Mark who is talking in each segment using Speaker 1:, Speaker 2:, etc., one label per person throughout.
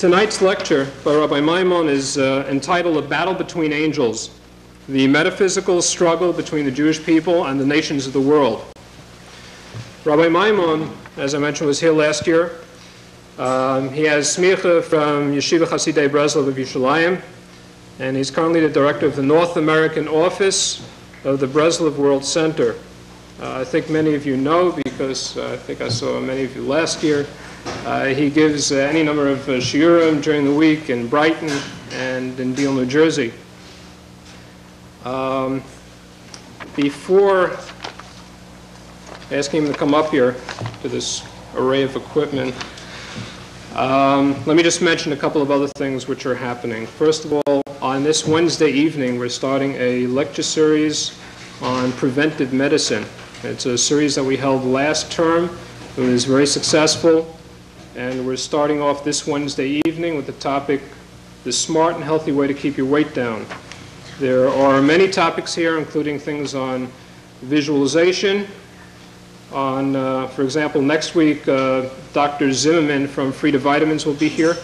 Speaker 1: Tonight's lecture by Rabbi Maimon is entitled A Battle Between Angels, the Metaphysical Struggle Between the Jewish People and the Nations of the World. Rabbi Maimon, as I mentioned, was here last year. He has smicha from Yeshiva Hasidei Breslov of Yerushalayim, and he's currently the director of the North American office of the Breslov World Center. I think many of you know, because I think I saw many of you last year. He gives any number of shiurim during the week in Brighton and in Deal, New Jersey. Before asking him to come up here to this array of equipment, let me just mention a couple of other things which are happening. First of all, on this Wednesday evening, we're starting a lecture series on preventive medicine. It's a series that we held last term. It was very successful. And we're starting off this Wednesday evening with the topic, the smart and healthy way to keep your weight down. There are many topics here, including things on visualization. On, for example, next week, Dr. Zimmerman from Frida Vitamins will be here.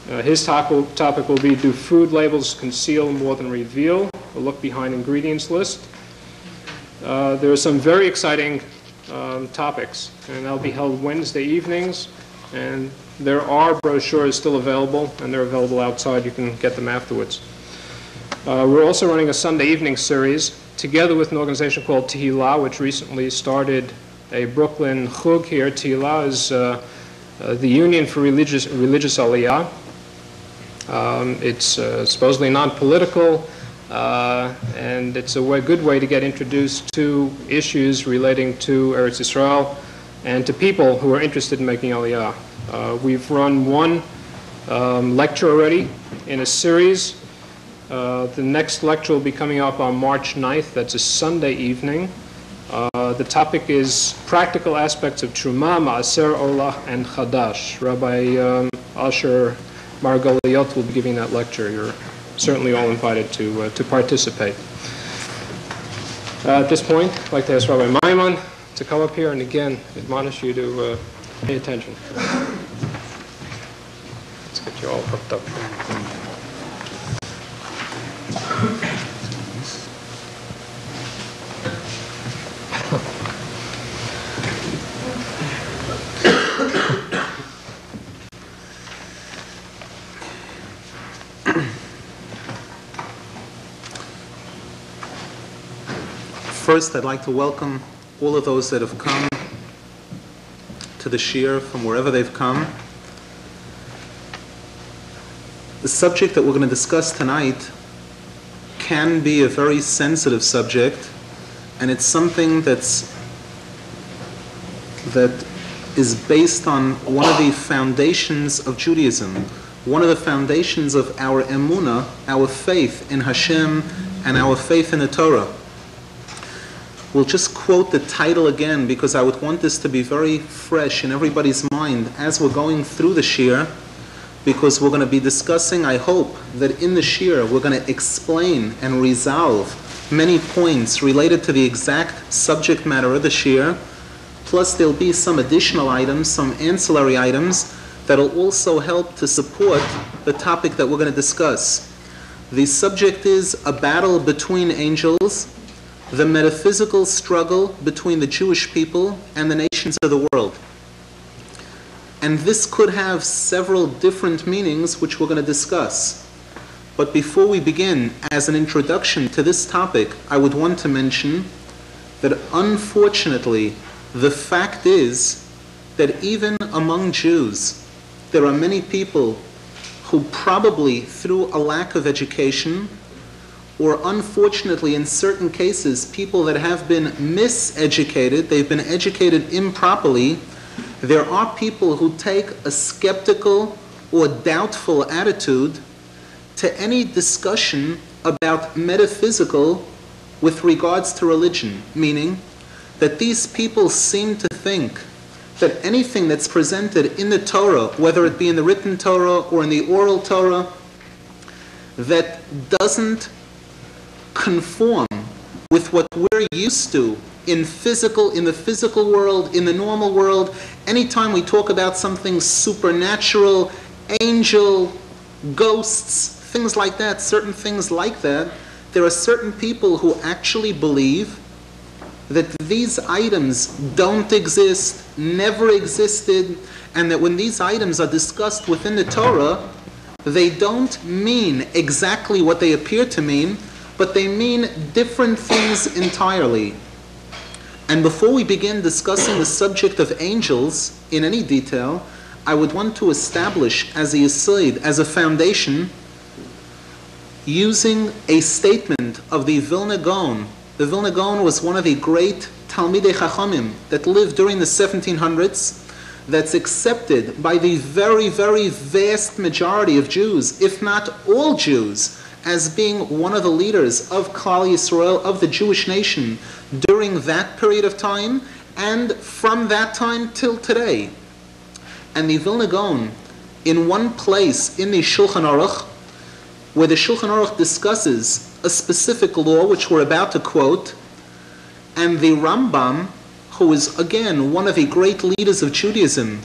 Speaker 1: His topic will be, do food labels conceal more than reveal? A look behind ingredients list. There are some very exciting topics, and they'll be held Wednesday evenings. And there are brochures still available, and they're available outside. You can get them afterwards. We're also running a Sunday evening series together with an organization called Tehillah, which recently started a Brooklyn chug here. Tehillah is the Union for Religious Aliyah. It's supposedly non-political, and it's a good way to get introduced to issues relating to Eretz Yisrael and to people who are interested in making Aliyah. We've run one lecture already in a series. The next lecture will be coming up on March 9th. That's a Sunday evening. The topic is practical aspects of Truma, Ma'aser, Olah, and Chadash. Rabbi Asher Margoliot will be giving that lecture. You're certainly all invited to participate. At this point, I'd like to ask Rabbi Maimon to come up here and again admonish you to pay attention. Let's get you all hooked up.
Speaker 2: First, I'd like to welcome all of those that have come to the shiur from wherever they've come. The subject that we're going to discuss tonight can be a very sensitive subject, and it's something that is based on one of the foundations of Judaism, one of the foundations of our emunah, our faith in Hashem and our faith in the Torah. We'll just quote the title again because I would want this to be very fresh in everybody's mind as we're going through the shiur, because we're going to be discussing, I hope, that in the shiur we're going to explain and resolve many points related to the exact subject matter of the shiur, plus there'll be some additional items, some ancillary items that'll also help to support the topic that we're going to discuss. The subject is a battle between angels, the metaphysical struggle between the Jewish people and the nations of the world. And this could have several different meanings which we're going to discuss. But before we begin, as an introduction to this topic, I would want to mention that unfortunately, the fact is that even among Jews, there are many people who probably through a lack of education, or unfortunately in certain cases, people that have been miseducated, they've been educated improperly, there are people who take a skeptical or doubtful attitude to any discussion about metaphysical with regards to religion, meaning that these people seem to think that anything that's presented in the Torah, whether it be in the written Torah or in the oral Torah, that doesn't conform with what we're used to in the physical world, in the normal world. Anytime we talk about something supernatural, angel, ghosts, things like that, certain things like that, there are certain people who actually believe that these items don't exist, never existed, and that when these items are discussed within the Torah, they don't mean exactly what they appear to mean, but they mean different things entirely. And before we begin discussing the subject of angels in any detail, I would want to establish as a yesod, as a foundation, using a statement of the Vilna Gaon. The Vilna Gaon was one of the great Talmidei Chachamim that lived during the 1700s, that's accepted by the very, very vast majority of Jews, if not all Jews, as being one of the leaders of Klal Yisrael, of the Jewish nation, during that period of time, and from that time till today. And the Vilna Gaon, in one place in the Shulchan Aruch, where the Shulchan Aruch discusses a specific law, which we're about to quote, and the Rambam, who is again one of the great leaders of Judaism,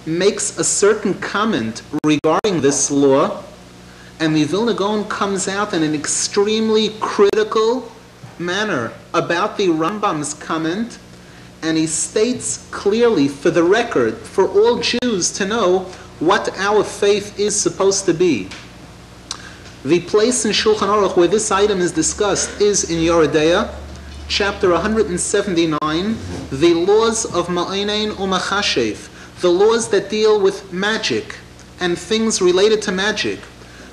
Speaker 2: makes a certain comment regarding this law, and the Vilna Gaon comes out in an extremely critical manner about the Rambam's comment, and he states clearly, for the record, for all Jews to know what our faith is supposed to be. The place in Shulchan Aruch where this item is discussed is in Yoredeah, chapter 179, the laws of Ma'anein u'Machashev, the laws that deal with magic and things related to magic,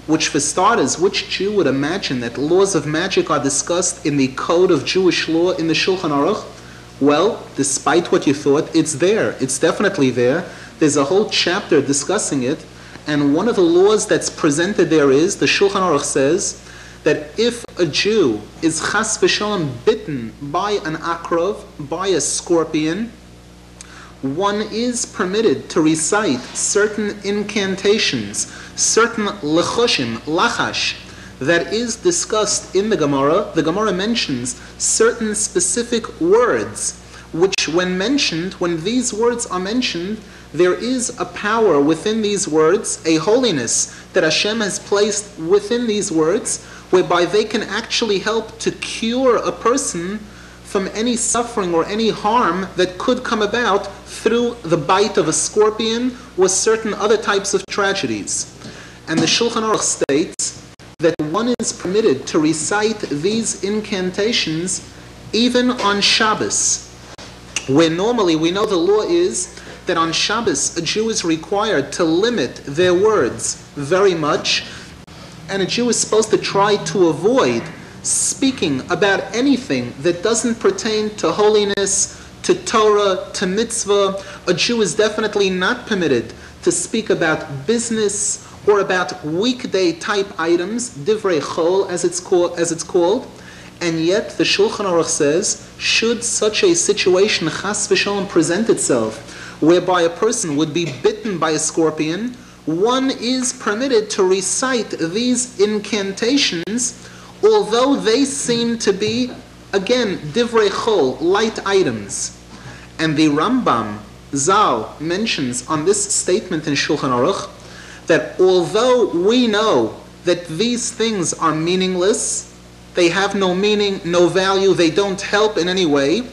Speaker 2: which for starters, which Jew would imagine that laws of magic are discussed in the code of Jewish law in the Shulchan Aruch? Well, despite what you thought, it's there. It's definitely there. There's a whole chapter discussing it, and one of the laws that's presented there is, the Shulchan Aruch says, that if a Jew is chas v'shalom bitten by an akrov, by a scorpion, one is permitted to recite certain incantations, certain lechoshim, lachash, that is discussed in the Gemara. The Gemara mentions certain specific words, which when mentioned, when these words are mentioned, there is a power within these words, a holiness that Hashem has placed within these words, whereby they can actually help to cure a person from any suffering or any harm that could come about through the bite of a scorpion or certain other types of tragedies. And the Shulchan Aruch states that one is permitted to recite these incantations even on Shabbos, where normally we know the law is that on Shabbos a Jew is required to limit their words very much, and a Jew is supposed to try to avoid speaking about anything that doesn't pertain to holiness, to Torah, to mitzvah. A Jew is definitely not permitted to speak about business or about weekday type items, divrei chol as it's called. And yet the Shulchan Aruch says, should such a situation chas v'shalom present itself, whereby a person would be bitten by a scorpion, one is permitted to recite these incantations, although they seem to be, again, divrei chol, light items. And the Rambam Zal mentions on this statement in Shulchan Aruch that although we know that these things are meaningless, they have no meaning, no value, they don't help in any way,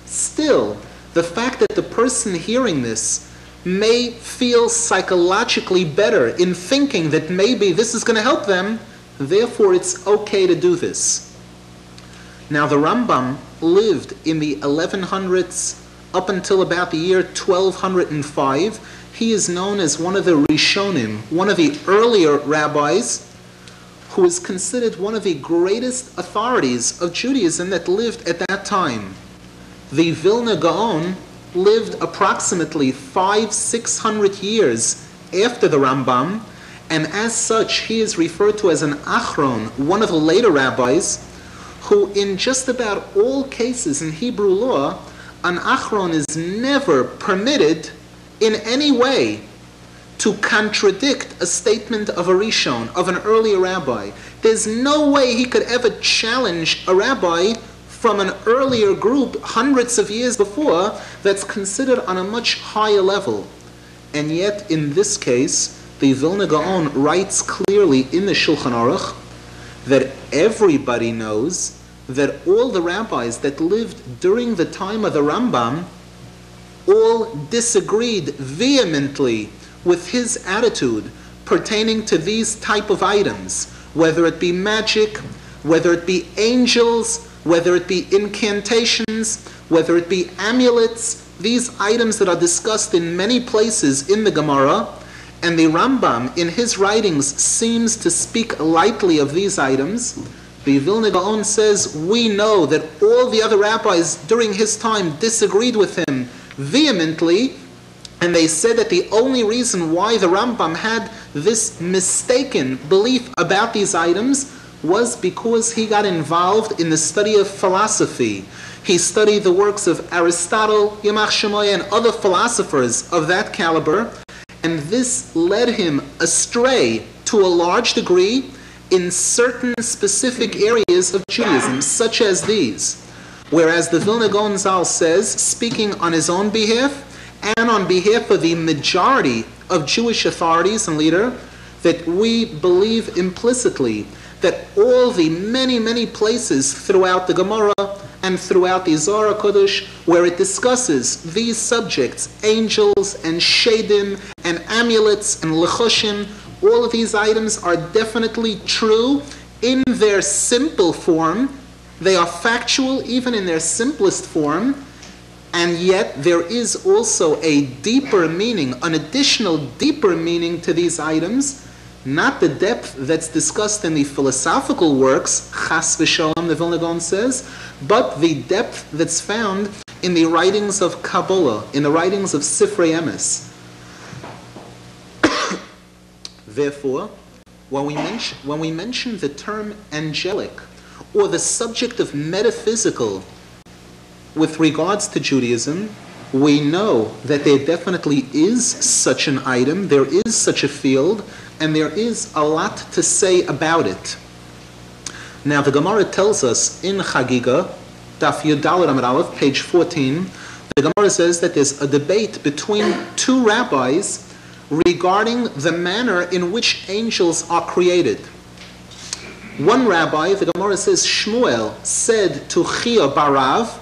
Speaker 2: still, the fact that the person hearing this may feel psychologically better in thinking that maybe this is going to help them, therefore it's okay to do this. Now the Rambam lived in the 1100s up until about the year 1205. He is known as one of the Rishonim, one of the earlier rabbis, who is considered one of the greatest authorities of Judaism that lived at that time. The Vilna Gaon lived approximately 500-600 years after the Rambam, and as such he is referred to as an achron, one of the later rabbis, who in just about all cases in Hebrew law, an achron is never permitted in any way to contradict a statement of a Rishon, of an earlier rabbi. There's no way he could ever challenge a rabbi from an earlier group hundreds of years before that's considered on a much higher level. And yet in this case, the Vilna Gaon writes clearly in the Shulchan Aruch that everybody knows that all the rabbis that lived during the time of the Rambam all disagreed vehemently with his attitude pertaining to these type of items, whether it be magic, whether it be angels, whether it be incantations, whether it be amulets, these items that are discussed in many places in the Gemara, and the Rambam in his writings seems to speak lightly of these items. The Vilna Gaon says, we know that all the other rabbis during his time disagreed with him vehemently, and they said that the only reason why the Rambam had this mistaken belief about these items was because he got involved in the study of philosophy. He studied the works of Aristotle, Yamach Shemoy, and other philosophers of that caliber, and this led him astray to a large degree in certain specific areas of Judaism, such as these. Whereas the Vilna Gaon Zal says, speaking on his own behalf and on behalf of the majority of Jewish authorities and leaders, that we believe implicitly that all the many places throughout the Gemara and throughout the Zohar HaKadosh where it discusses these subjects, angels and shadim and amulets and lechoshim, all of these items are definitely true in their simple form. They are factual even in their simplest form, and yet there is also a deeper meaning, an additional deeper meaning to these items, not the depth that's discussed in the philosophical works, Chas v'Shalom, the Vilna Gaon says, but the depth that's found in the writings of Kabbalah, in the writings of Sifrei Emes. Therefore, when we mention the term angelic, or the subject of metaphysical with regards to Judaism, we know that there definitely is such an item, there is such a field, and there is a lot to say about it. Now the Gemara tells us in Chagiga, Daf Yud Daled Amud Aleph, page 14, the Gemara says that there's a debate between two rabbis regarding the manner in which angels are created. One rabbi, the Gemara says, Shmuel, said to Chia Barav,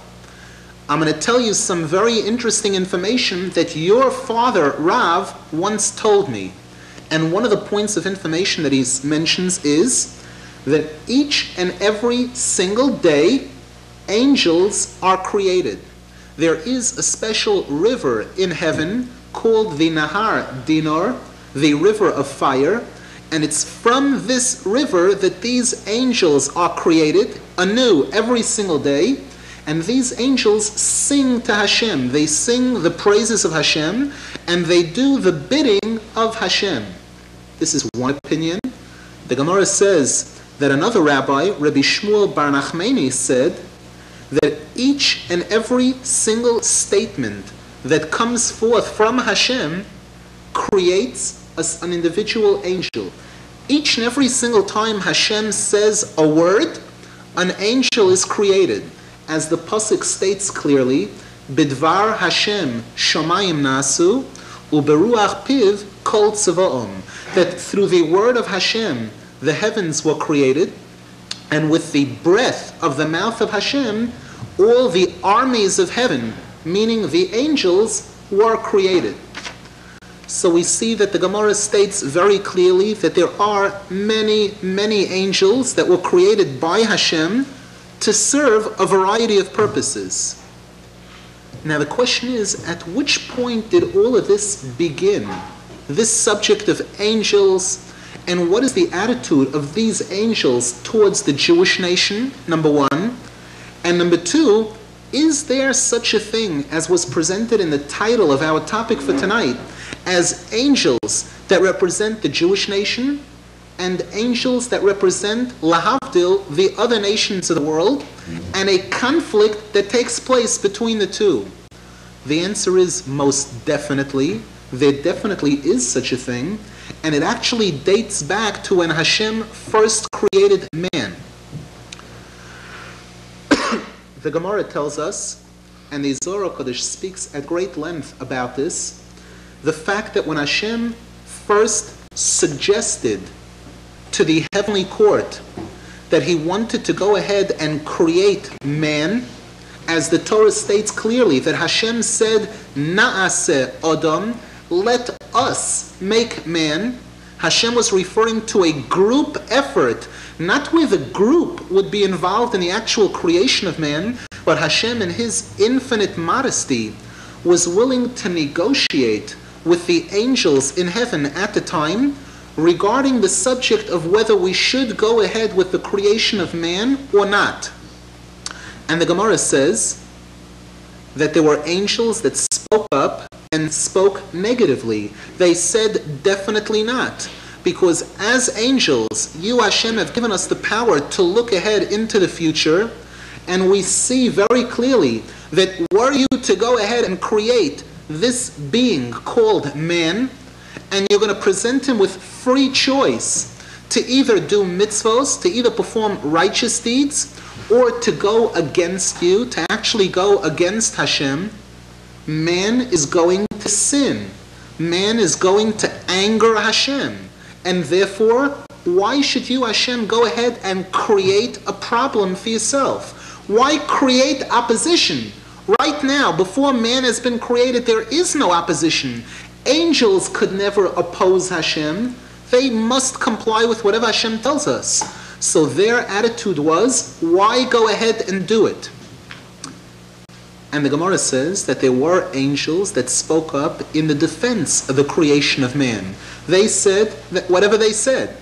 Speaker 2: I'm going to tell you some very interesting information that your father, Rav, once told me. And one of the points of information that he mentions is that each and every single day, angels are created. There is a special river in heaven called the Nahar Dinor, the river of fire, and it's from this river that these angels are created anew every single day, and these angels sing to Hashem. They sing the praises of Hashem, and they do the bidding of Hashem. This is one opinion. The Gemara says that another rabbi, Rabbi Shmuel Bar Nachmani, said that each and every single statement that comes forth from Hashem creates an individual angel. Each and every single time Hashem says a word, an angel is created. As the pasuk states clearly, Bidvar Hashem Shomayim Nasu Uberuach Piv Kol Tzavaom, that through the word of Hashem the heavens were created, and with the breath of the mouth of Hashem all the armies of heaven, meaning the angels, were created. So we see that the Gemara states very clearly that there are many angels that were created by Hashem to serve a variety of purposes. Now the question is, at which point did all of this begin? This subject of angels, and what is the attitude of these angels towards the Jewish nation, number one? And number two, is there such a thing as was presented in the title of our topic for tonight, as angels that represent the Jewish nation and angels that represent lahavdil, the other nations of the world, and a conflict that takes place between the two? The answer is most definitely. There definitely is such a thing, and it actually dates back to when Hashem first created man. The Gemara tells us, and the Zohar HaKadosh speaks at great length about this, the fact that when Hashem first suggested to the heavenly court that he wanted to go ahead and create man, as the Torah states clearly that Hashem said, Na'aseh Adam, let us make man. Hashem was referring to a group effort, not where the group would be involved in the actual creation of man, but Hashem in his infinite modesty was willing to negotiate with the angels in heaven at the time regarding the subject of whether we should go ahead with the creation of man or not. And the Gemara says that there were angels that spoke up and spoke negatively. They said definitely not, because as angels, you Hashem have given us the power to look ahead into the future, and we see very clearly that were you to go ahead and create this being called man, and you're going to present him with free choice to either do mitzvos, to either perform righteous deeds, or to go against you, to actually go against Hashem, man is going to sin. Man is going to anger Hashem. And therefore, why should you, Hashem, go ahead and create a problem for yourself? Why create opposition? Right now, before man has been created, there is no opposition. Angels could never oppose Hashem. They must comply with whatever Hashem tells us. So their attitude was, why go ahead and do it? And the Gemara says that there were angels that spoke up in the defense of the creation of man. They said that whatever they said.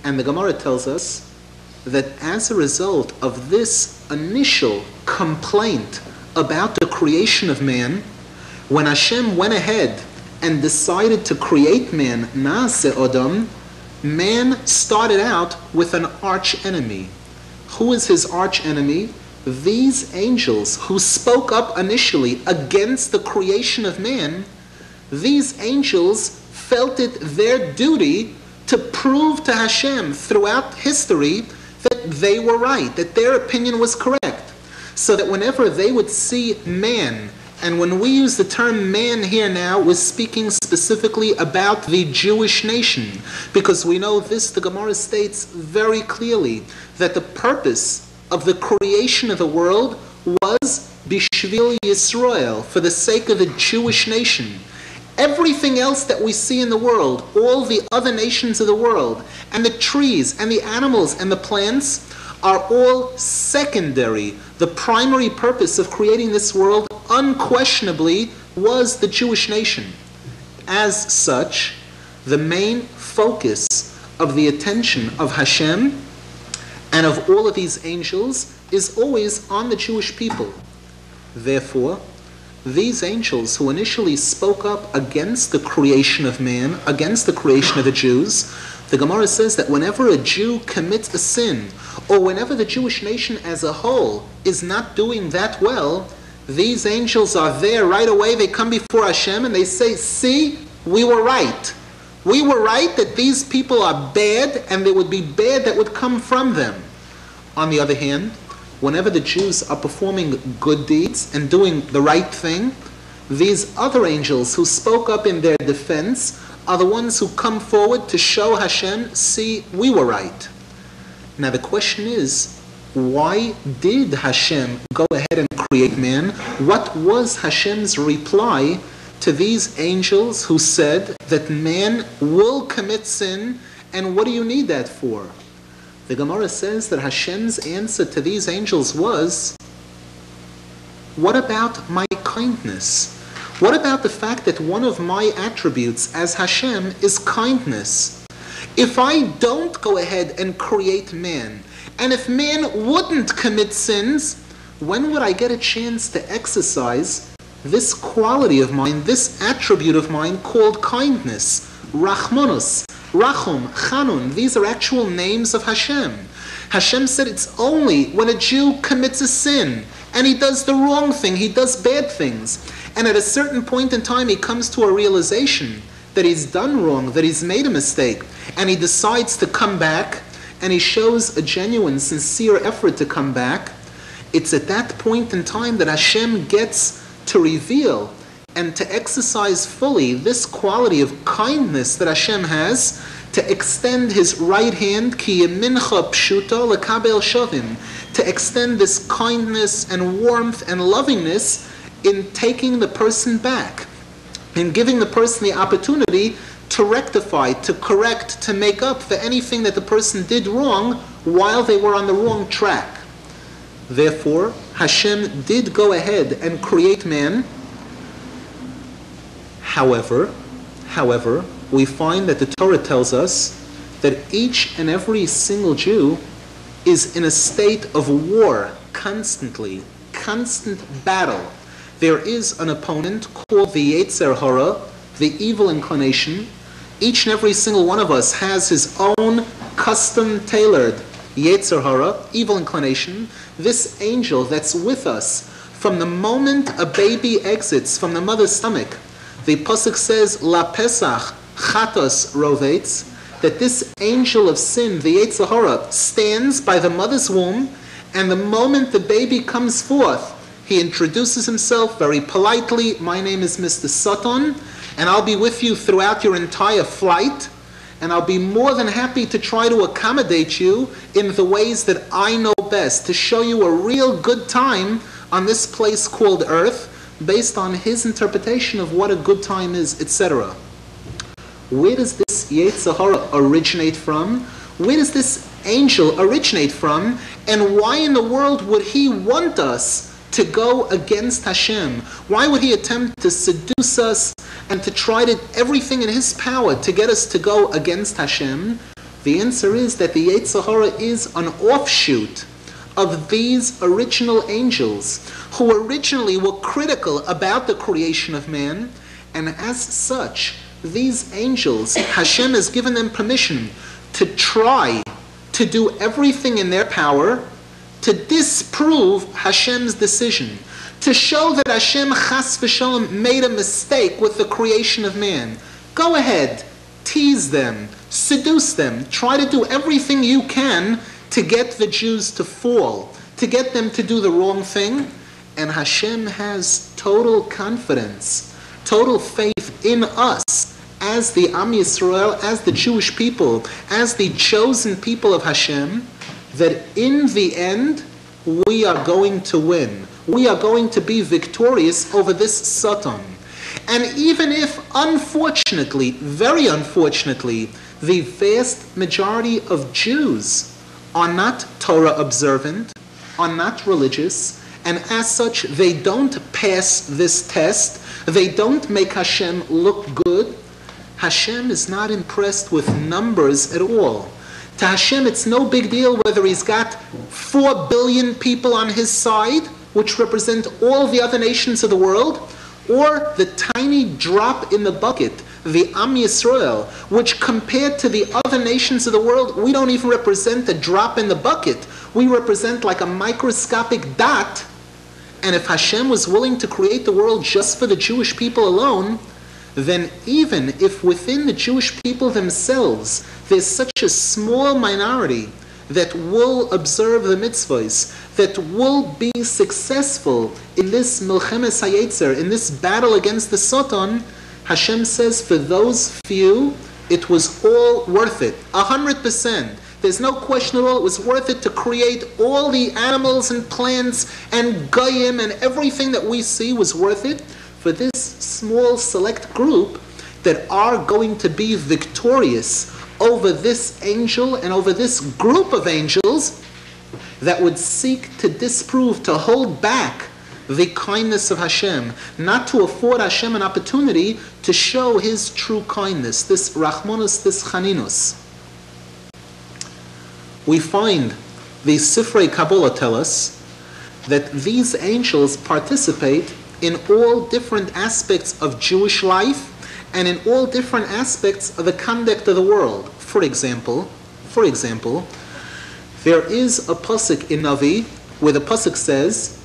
Speaker 2: And the Gemara tells us that as a result of this initial complaint about the creation of man, when Hashem went ahead and decided to create man, Na'aseh Adam, man started out with an arch enemy. Who is his arch enemy? These angels who spoke up initially against the creation of man. These angels felt it their duty to prove to Hashem throughout history that they were right, that their opinion was correct. So that whenever they would see man, and when we use the term man here now, we're speaking specifically about the Jewish nation, because we know this, the Gemara states very clearly that the purpose of the creation of the world was Bishvil Yisrael, for the sake of the Jewish nation. Everything else that we see in the world, all the other nations of the world, and the trees and the animals and the plants are all secondary. The primary purpose of creating this world unquestionably was the Jewish nation. As such, the main focus of the attention of Hashem and of all of these angels is always on the Jewish people. Therefore, these angels who initially spoke up against the creation of man, against the creation of the Jews, the Gemara says that whenever a Jew commits a sin, or whenever the Jewish nation as a whole is not doing that well, these angels are there right away. They come before Hashem and they say, see, we were right. We were right that these people are bad, and there would be bad that would come from them. On the other hand, whenever the Jews are performing good deeds and doing the right thing, these other angels who spoke up in their defense are the ones who come forward to show Hashem, see, we were right. Now the question is, why did Hashem go ahead and create man? What was Hashem's reply to these angels who said that man will commit sin, and what do you need that for? The Gemara says that Hashem's answer to these angels was, what about my kindness? What about the fact that one of my attributes as Hashem is kindness? If I don't go ahead and create man, and if man wouldn't commit sins, when would I get a chance to exercise this quality of mine, this attribute of mine called kindness? Rachmanus, Rachum, Chanun, these are actual names of Hashem. Hashem said it's only when a Jew commits a sin, and he does the wrong thing, he does bad things, and at a certain point in time he comes to a realization that he's done wrong, that he's made a mistake, and he decides to come back, and he shows a genuine, sincere effort to come back. It's at that point in time that Hashem gets to reveal and to exercise fully this quality of kindness that Hashem has, to extend his right hand, ki yemincha pshuta lekabel shavim, to extend this kindness and warmth and lovingness in taking the person back, in giving the person the opportunity to rectify, to correct, to make up for anything that the person did wrong while they were on the wrong track. Therefore, Hashem did go ahead and create man. However, we find that the Torah tells us that each and every single Jew is in a state of war constantly, constant battle. There is an opponent called the yetzer hara, the evil inclination. Each and every single one of us has his own custom-tailored yetzer hara, evil inclination. This angel that's with us from the moment a baby exits from the mother's stomach. The pasuk says, La Pesach chatos rovetz, that this angel of sin, the yetzer hara, stands by the mother's womb, and the moment the baby comes forth, he introduces himself very politely. My name is Mr. Satan, and I'll be with you throughout your entire flight, and I'll be more than happy to try to accommodate you in the ways that I know best, to show you a real good time on this place called Earth, based on his interpretation of what a good time is, etc. Where does this yetzer hara originate from? Where does this angel originate from? And why in the world would he want us to go against Hashem? Why would he attempt to seduce us and to try to everything in his power to get us to go against Hashem? The answer is that the yetzer hara is an offshoot of these original angels who originally were critical about the creation of man, and as such, these angels, Hashem has given them permission to try to do everything in their power to disprove Hashem's decision, to show that Hashem chas v'shalom made a mistake with the creation of man. Go ahead, tease them, seduce them, try to do everything you can to get the Jews to fall, to get them to do the wrong thing. And Hashem has total confidence, total faith in us as the Am Yisrael, as the Jewish people, as the chosen people of Hashem, that in the end, we are going to win. We are going to be victorious over this Satan. And even if, unfortunately, very unfortunately, the vast majority of Jews are not Torah observant, are not religious, and as such, they don't pass this test, they don't make Hashem look good, Hashem is not impressed with numbers at all. To Hashem, it's no big deal whether he's got 4 billion people on his side, which represent all the other nations of the world, or the tiny drop in the bucket, the Am Yisrael, which compared to the other nations of the world, we don't even represent a drop in the bucket. We represent like a microscopic dot. And if Hashem was willing to create the world just for the Jewish people alone, then even if within the Jewish people themselves there's such a small minority that will observe the mitzvahs, that will be successful in this milchemes hayetzer, in this battle against the Satan, Hashem says for those few, it was all worth it, 100%. There's no question at all, it was worth it to create all the animals and plants and goyim and everything that we see was worth it for this small select group that are going to be victorious over this angel and over this group of angels that would seek to disprove, to hold back the kindness of Hashem, not to afford Hashem an opportunity to show his true kindness, this rachmanus, this chaninus. We find the Sifrei Kabbalah tell us that these angels participate in all different aspects of Jewish life and in all different aspects of the conduct of the world. For example, there is a pasuk in Navi where the pasuk says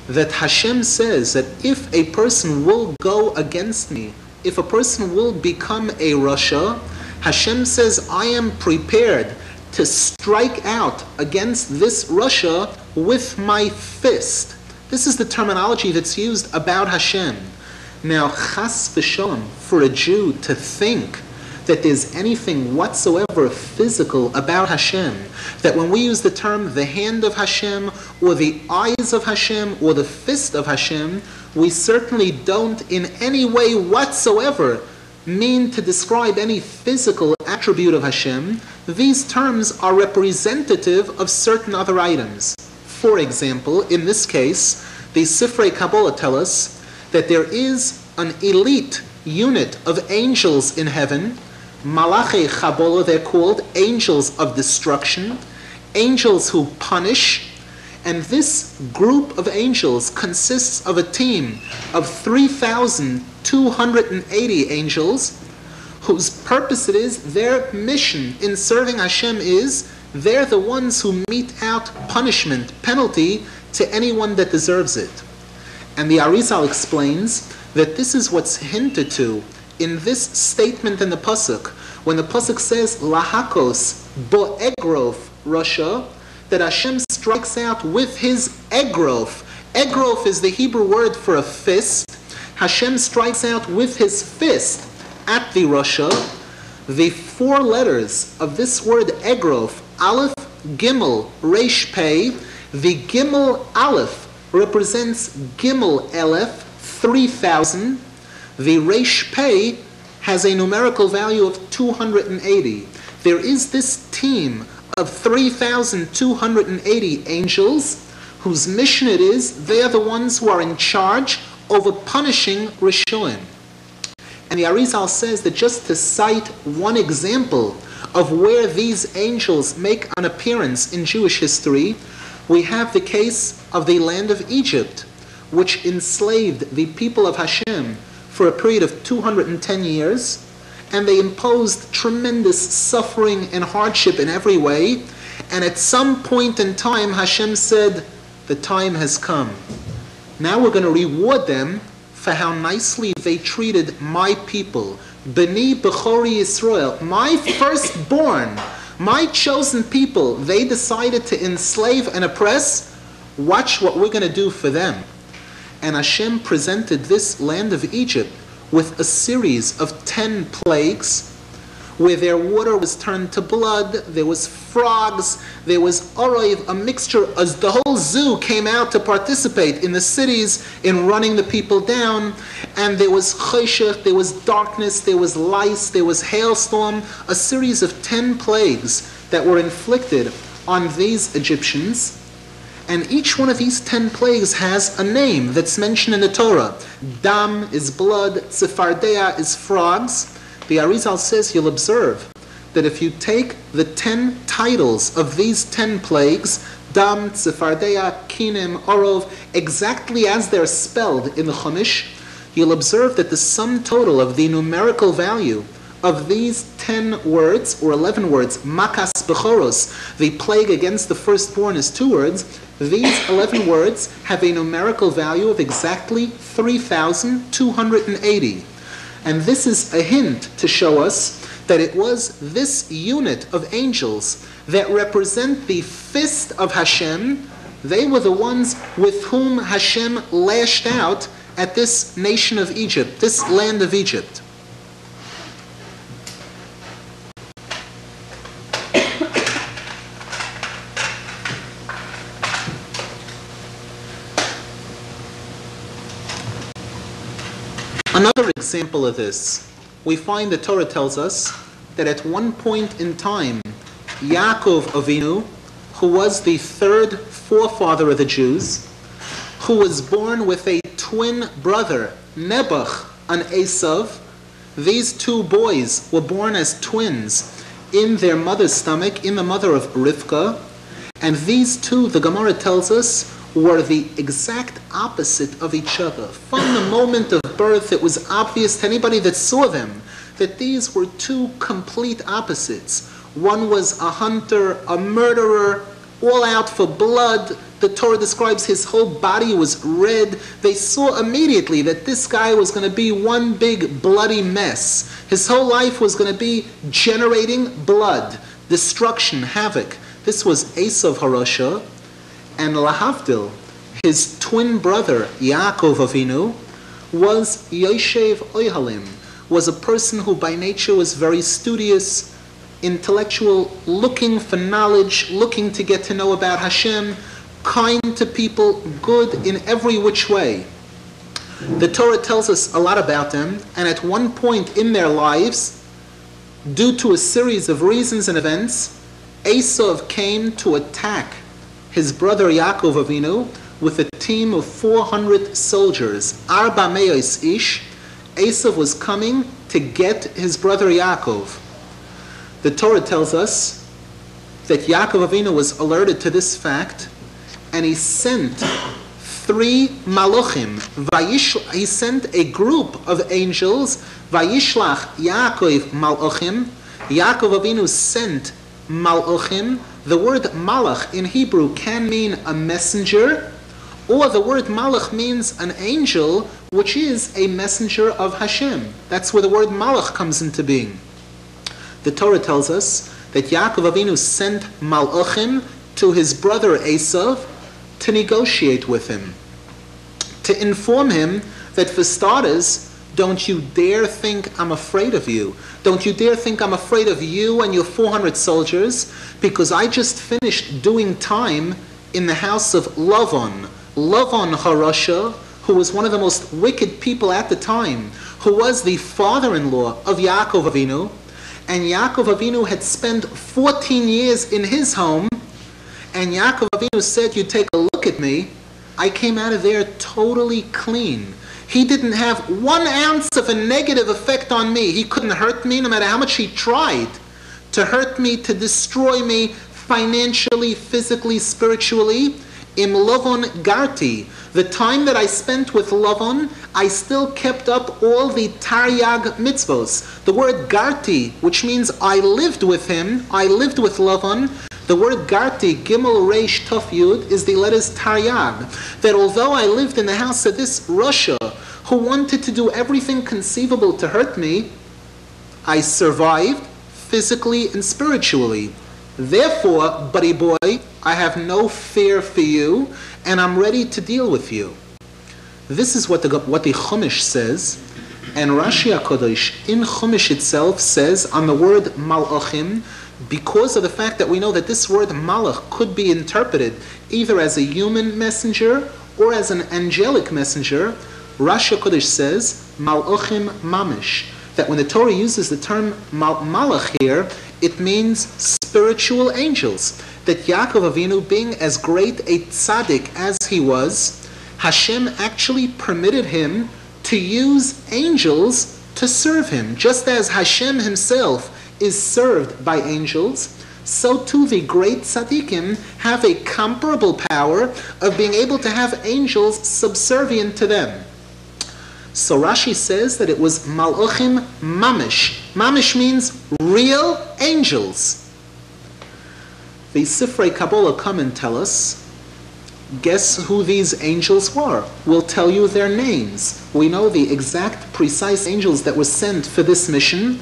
Speaker 2: that Hashem says that if a person will go against me, if a person will become a rasha, Hashem says, I am prepared to strike out against this rasha with my fist. This is the terminology that's used about Hashem. Now, chas v'shalom, for a Jew to think that there's anything whatsoever physical about Hashem, that when we use the term the hand of Hashem, or the eyes of Hashem, or the fist of Hashem, we certainly don't in any way whatsoever mean to describe any physical attribute of Hashem. These terms are representative of certain other items. For example, in this case, the Sifrei Kabbalah tell us that there is an elite unit of angels in heaven, Malachei Kabbalah, they're called, angels of destruction, angels who punish, and this group of angels consists of a team of 3,280 angels, whose purpose it is, their mission in serving Hashem is, they're the ones who mete out punishment, penalty, to anyone that deserves it. And the Arizal explains that this is what's hinted to in this statement in the Pasuk, when the Pasuk says, Lahakos bo'egrof Rasha, that Hashem strikes out with his egrof. Egrof is the Hebrew word for a fist. Hashem strikes out with his fist at the Rasha. The four letters of this word egrof, Aleph, Gimel, Resh, Pei, the Gimel Aleph represents Gimel Elef, 3,000. The Resh Pei has a numerical value of 280. There is this team of 3,280 angels whose mission it is, they are the ones who are in charge over punishing Rishonim. And the Arizal says that just to cite one example of where these angels make an appearance in Jewish history, we have the case of the land of Egypt, which enslaved the people of Hashem for a period of 210 years, and they imposed tremendous suffering and hardship in every way, and at some point in time Hashem said, the time has come. Now we're going to reward them for how nicely they treated my people, B'ni Bechori Yisrael, my firstborn, my chosen people. They decided to enslave and oppress. Watch what we're going to do for them. And Hashem presented this land of Egypt with a series of 10 plagues, where their water was turned to blood, there was frogs, there was oroiv, a mixture, as the whole zoo came out to participate in the cities in running the people down, and there was cheshech, there was darkness, there was lice, there was hailstorm, a series of 10 plagues that were inflicted on these Egyptians. And each one of these 10 plagues has a name that's mentioned in the Torah. Dam is blood, Tzefardea is frogs. The Arizal says you'll observe that if you take the 10 titles of these 10 plagues, Dam, Tzefardea, Kinim, Orov, exactly as they're spelled in the Chumash, you'll observe that the sum total of the numerical value of these 10 words, or 11 words, Makas Bechoros, the plague against the firstborn is 2 words, these 11 words have a numerical value of exactly 3,280. And this is a hint to show us that it was this unit of angels that represent the fist of Hashem. They were the ones with whom Hashem lashed out at this nation of Egypt, this land of Egypt. Another example of this, we find the Torah tells us that at one point in time, Yaakov Avinu, who was the third forefather of the Jews, who was born with a twin brother, Nebuch and Esav, these 2 boys were born as twins in their mother's stomach, in the mother of Rivka, and these 2, the Gemara tells us, were the exact opposite of each other. From the moment of birth, it was obvious to anybody that saw them that these were 2 complete opposites. One was a hunter, a murderer, all out for blood. The Torah describes his whole body was red. They saw immediately that this guy was going to be one big bloody mess. His whole life was going to be generating blood, destruction, havoc. This was Esav Harasha. And Lahavdil, his twin brother, Yaakov Avinu, was Yoshev Oihalim, was a person who by nature was very studious, intellectual, looking for knowledge, looking to get to know about Hashem, kind to people, good in every which way. The Torah tells us a lot about them, and at one point in their lives, due to a series of reasons and events, Esav came to attack his brother Yaakov Avinu with a team of 400 soldiers. Arba Meos Ish. Esav was coming to get his brother Yaakov. The Torah tells us that Yaakov Avinu was alerted to this fact, and he sent 3 Malachim. He sent a group of angels. Vayishlach Yaakov Malachim. Yaakov Avinu sent Malachim. The word Malach in Hebrew can mean a messenger, or the word Malach means an angel, which is a messenger of Hashem. That's where the word Malach comes into being. The Torah tells us that Yaakov Avinu sent Malachim to his brother Esav to negotiate with him, to inform him that for starters, don't you dare think I'm afraid of you. Don't you dare think I'm afraid of you and your 400 soldiers, because I just finished doing time in the house of Lavan Harasha, who was one of the most wicked people at the time, who was the father-in-law of Yaakov Avinu, and Yaakov Avinu had spent 14 years in his home, and Yaakov Avinu said, you take a look at me, I came out of there totally clean. He didn't have 1 ounce of a negative effect on me. He couldn't hurt me no matter how much he tried to hurt me, to destroy me financially, physically, spiritually. Im Lavan Garti, the time that I spent with Lavan, I still kept up all the Taryag mitzvos. The word Garti, which means I lived with him, I lived with Lavan. The word Garti, Gimel Reish Tuf Yud, is the letters Taryag. That although I lived in the house of this Russia, who wanted to do everything conceivable to hurt me, I survived physically and spiritually. Therefore, buddy boy, I have no fear for you, and I'm ready to deal with you. This is what the Chumash says, and Rashi HaKadosh in Chumash itself says on the word Malachim, because of the fact that we know that this word Malach could be interpreted either as a human messenger or as an angelic messenger, Rashi HaKadosh says Malachim Mamish, that when the Torah uses the term Malach here, it means spiritual angels. That Yaakov Avinu, being as great a tzaddik as he was, Hashem actually permitted him to use angels to serve him. Just as Hashem himself is served by angels, so too the great tzaddikim have a comparable power of being able to have angels subservient to them. So Rashi says that it was Malachim Mamish. Mamish means real angels. The Sifrei Kabbalah come and tell us, guess who these angels were? We'll tell you their names. We know the exact, precise angels that were sent for this mission.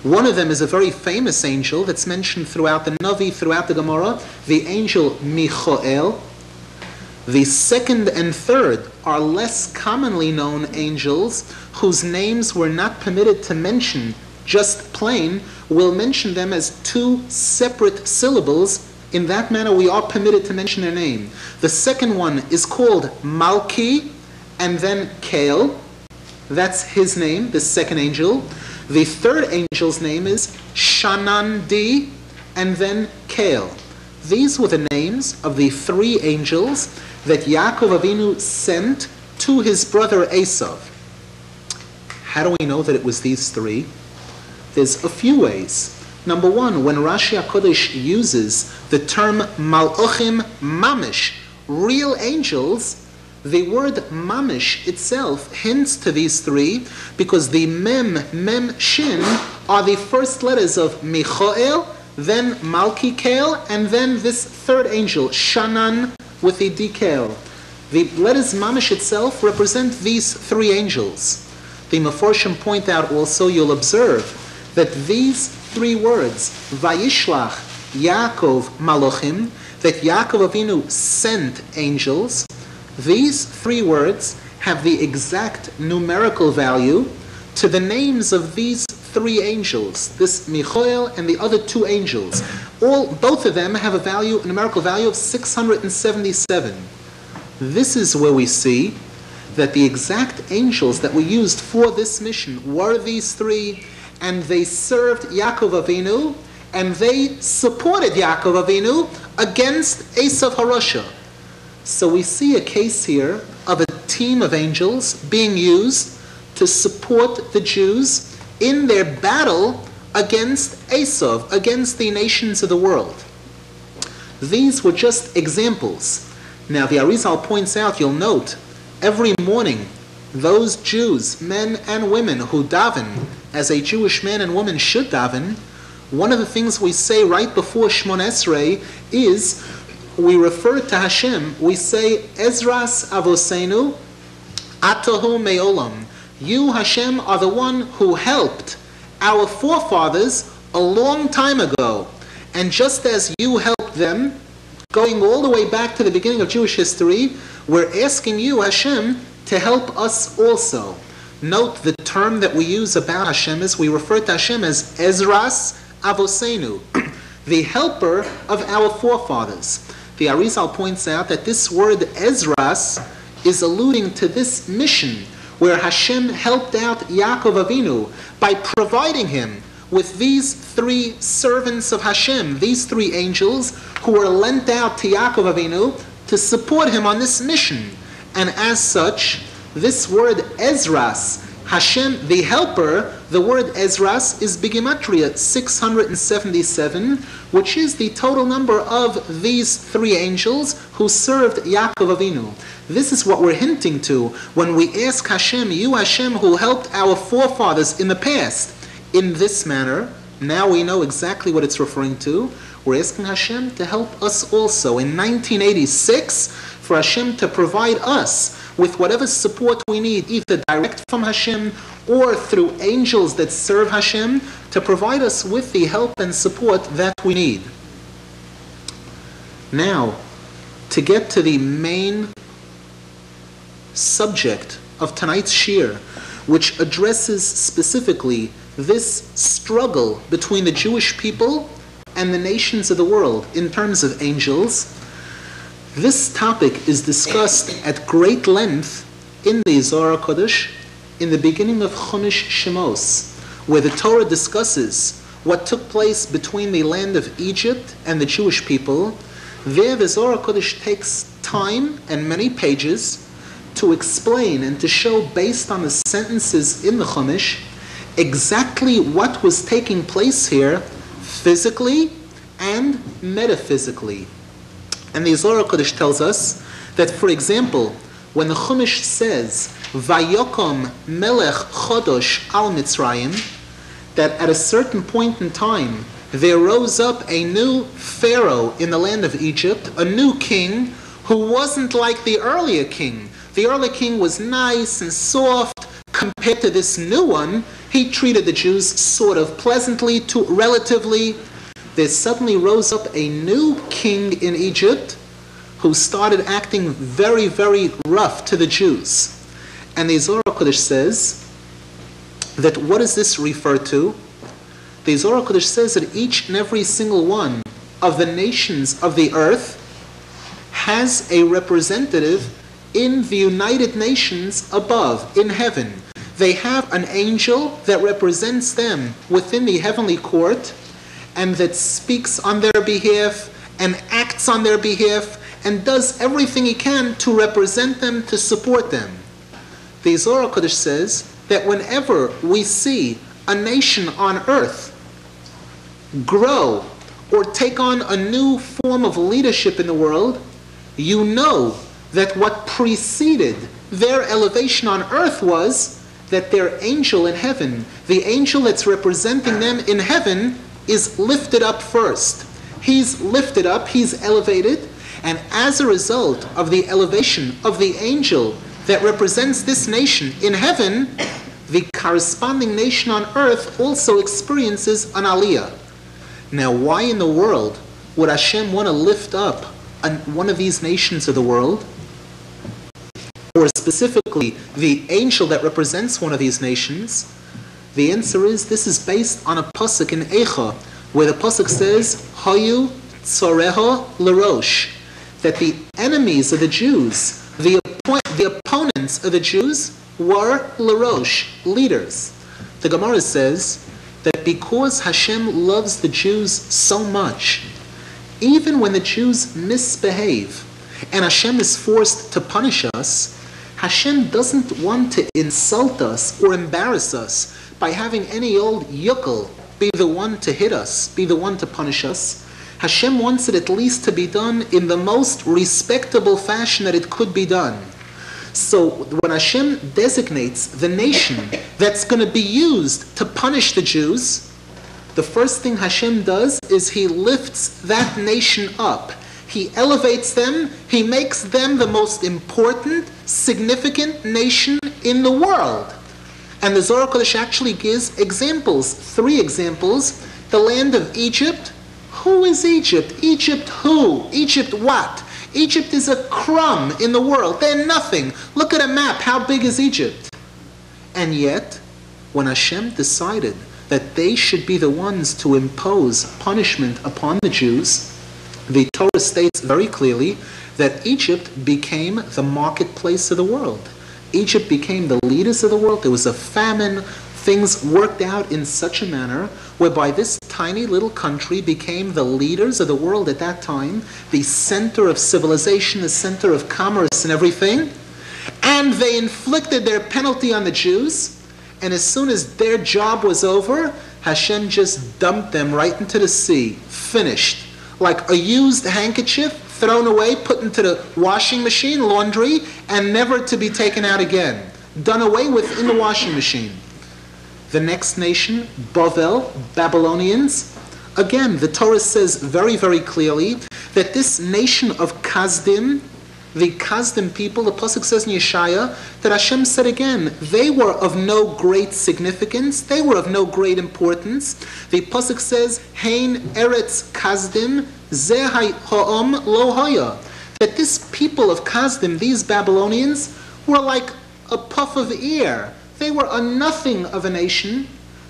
Speaker 2: One of them is a very famous angel that's mentioned throughout the Navi, throughout the Gemara, the angel Michael. The second and third are less commonly known angels whose names we're not permitted to mention just plain. We'll mention them as 2 separate syllables. In that manner, we are permitted to mention their name. The second one is called Malki, and then Kael. That's his name, the second angel. The third angel's name is Shanandi, and then Kael. These were the names of the 3 angels that Yaakov Avinu sent to his brother Esav. How do we know that it was these 3? There's a few ways. Number 1, when Rashi HaKadosh uses the term Malachim Mamish, real angels, the word Mamish itself hints to these 3 because the Mem, Shin are the first letters of Michael, then Malki Kael, and then this third angel, Shanan, with the Dikael. The letters Mamish itself represent these 3 angels. The Meforshim point out also, you'll observe, that these 3 words, Vayishlach Yaakov Malachim, that Yaakov Avinu sent angels, These three words have the exact numerical value to the names of these three angels, this Michael and the other two angels. Both of them have a numerical value of 677. This is where we see that the exact angels that were used for this mission were these three, and they served Yaakov Avinu, and they supported Yaakov Avinu against Esav Harasha. So we see a case here of a team of angels being used to support the Jews in their battle against Esav, against the nations of the world. These were just examples. Now the Arizal points out, you'll note, every morning those Jews, men and women, who daven as a Jewish man and woman should daven, one of the things we say right before Shmon Esrei is, we refer to Hashem, we say, Ezras Avosenu Atahu Me'olam. You, Hashem, are the one who helped our forefathers a long time ago. And just as you helped them, going all the way back to the beginning of Jewish history, we're asking you, Hashem, to help us also. Note the term that we use about Hashem is, we refer to Hashem as Ezras Avosenu, the helper of our forefathers. The Arizal points out that this word Ezras is alluding to this mission where Hashem helped out Yaakov Avinu by providing him with these three servants of Hashem, these three angels who were lent out to Yaakov Avinu to support him on this mission. And as such, this word Ezras, Hashem, the helper, the word Ezras is Bigimatria 677, which is the total number of these three angels who served Yaakov Avinu. This is what we're hinting to when we ask Hashem, you Hashem who helped our forefathers in the past, in this manner. Now we know exactly what it's referring to. We're asking Hashem to help us also in 1986, for Hashem to provide us with whatever support we need, either direct from Hashem or through angels that serve Hashem, to provide us with the help and support that we need. Now, to get to the main subject of tonight's shir, which addresses specifically this struggle between the Jewish people and the nations of the world in terms of angels. This topic is discussed at great length in the Zohar HaKadosh in the beginning of Chumash Shemos, where the Torah discusses what took place between the land of Egypt and the Jewish people. There the Zohar HaKadosh takes time and many pages to explain and to show, based on the sentences in the Chumash, exactly what was taking place here physically and metaphysically. And the Zohar HaKadosh tells us that, for example, when the Chumash says, Vayokom melech chodosh al Mitzrayim, that at a certain point in time, there rose up a new pharaoh in the land of Egypt, a new king, who wasn't like the earlier king. The earlier king was nice and soft compared to this new one. He treated the Jews sort of pleasantly, relatively. There suddenly rose up a new king in Egypt who started acting very, very rough to the Jews. And the Zohar HaKadosh says that, what does this refer to? The Zohar HaKadosh says that each and every single one of the nations of the earth has a representative in the United Nations above, in heaven. They have an angel that represents them within the heavenly court, and that speaks on their behalf and acts on their behalf and does everything he can to represent them, to support them. The Zohar HaKadosh says that whenever we see a nation on earth grow or take on a new form of leadership in the world, you know that what preceded their elevation on earth was that their angel in heaven, the angel that's representing them in heaven, is lifted up first. He's lifted up, he's elevated, and as a result of the elevation of the angel that represents this nation in heaven, the corresponding nation on earth also experiences an aliyah. Now, why in the world would Hashem want to lift up one of these nations of the world? specifically the angel that represents one of these nations? The answer is, this is based on a pasuk in Eicha, where the pasuk says, Hayu tzoreho l'rosh, that the enemies of the Jews, the opponents of the Jews, were l'rosh, leaders. The Gemara says that because Hashem loves the Jews so much, even when the Jews misbehave and Hashem is forced to punish us, Hashem doesn't want to insult us or embarrass us by having any old yuckle be the one to hit us, be the one to punish us. Hashem wants it at least to be done in the most respectable fashion that it could be done. So when Hashem designates the nation that's going to be used to punish the Jews, the first thing Hashem does is He lifts that nation up. He elevates them. He makes them the most important, significant nation in the world. And the Zohar Kodesh actually gives examples, 3 examples. The land of Egypt. Who is Egypt? Egypt who? Egypt what? Egypt is a crumb in the world. They're nothing. Look at a map. How big is Egypt? And yet, when Hashem decided that they should be the ones to impose punishment upon the Jews, the Torah states very clearly that Egypt became the marketplace of the world. Egypt became the leaders of the world. There was a famine. Things worked out in such a manner whereby this tiny little country became the leaders of the world at that time, the center of civilization, the center of commerce and everything. And they inflicted their penalty on the Jews. And as soon as their job was over, Hashem just dumped them right into the sea. Finished. Like a used handkerchief, thrown away, put into the washing machine, laundry, and never to be taken out again. Done away with in the washing machine. The next nation, Bavel, Babylonians. Again, the Torah says very, very clearly that this nation of Kasdim, the Kasdim people, the pasuk says in Yeshaya, that Hashem said again, they were of no great significance, they were of no great importance. The pasuk says, Hein Eretz Kasdim, Zeh Ha'om Lo Haya, that this people of Kasdim, these Babylonians, were like a puff of air. They were a nothing of a nation.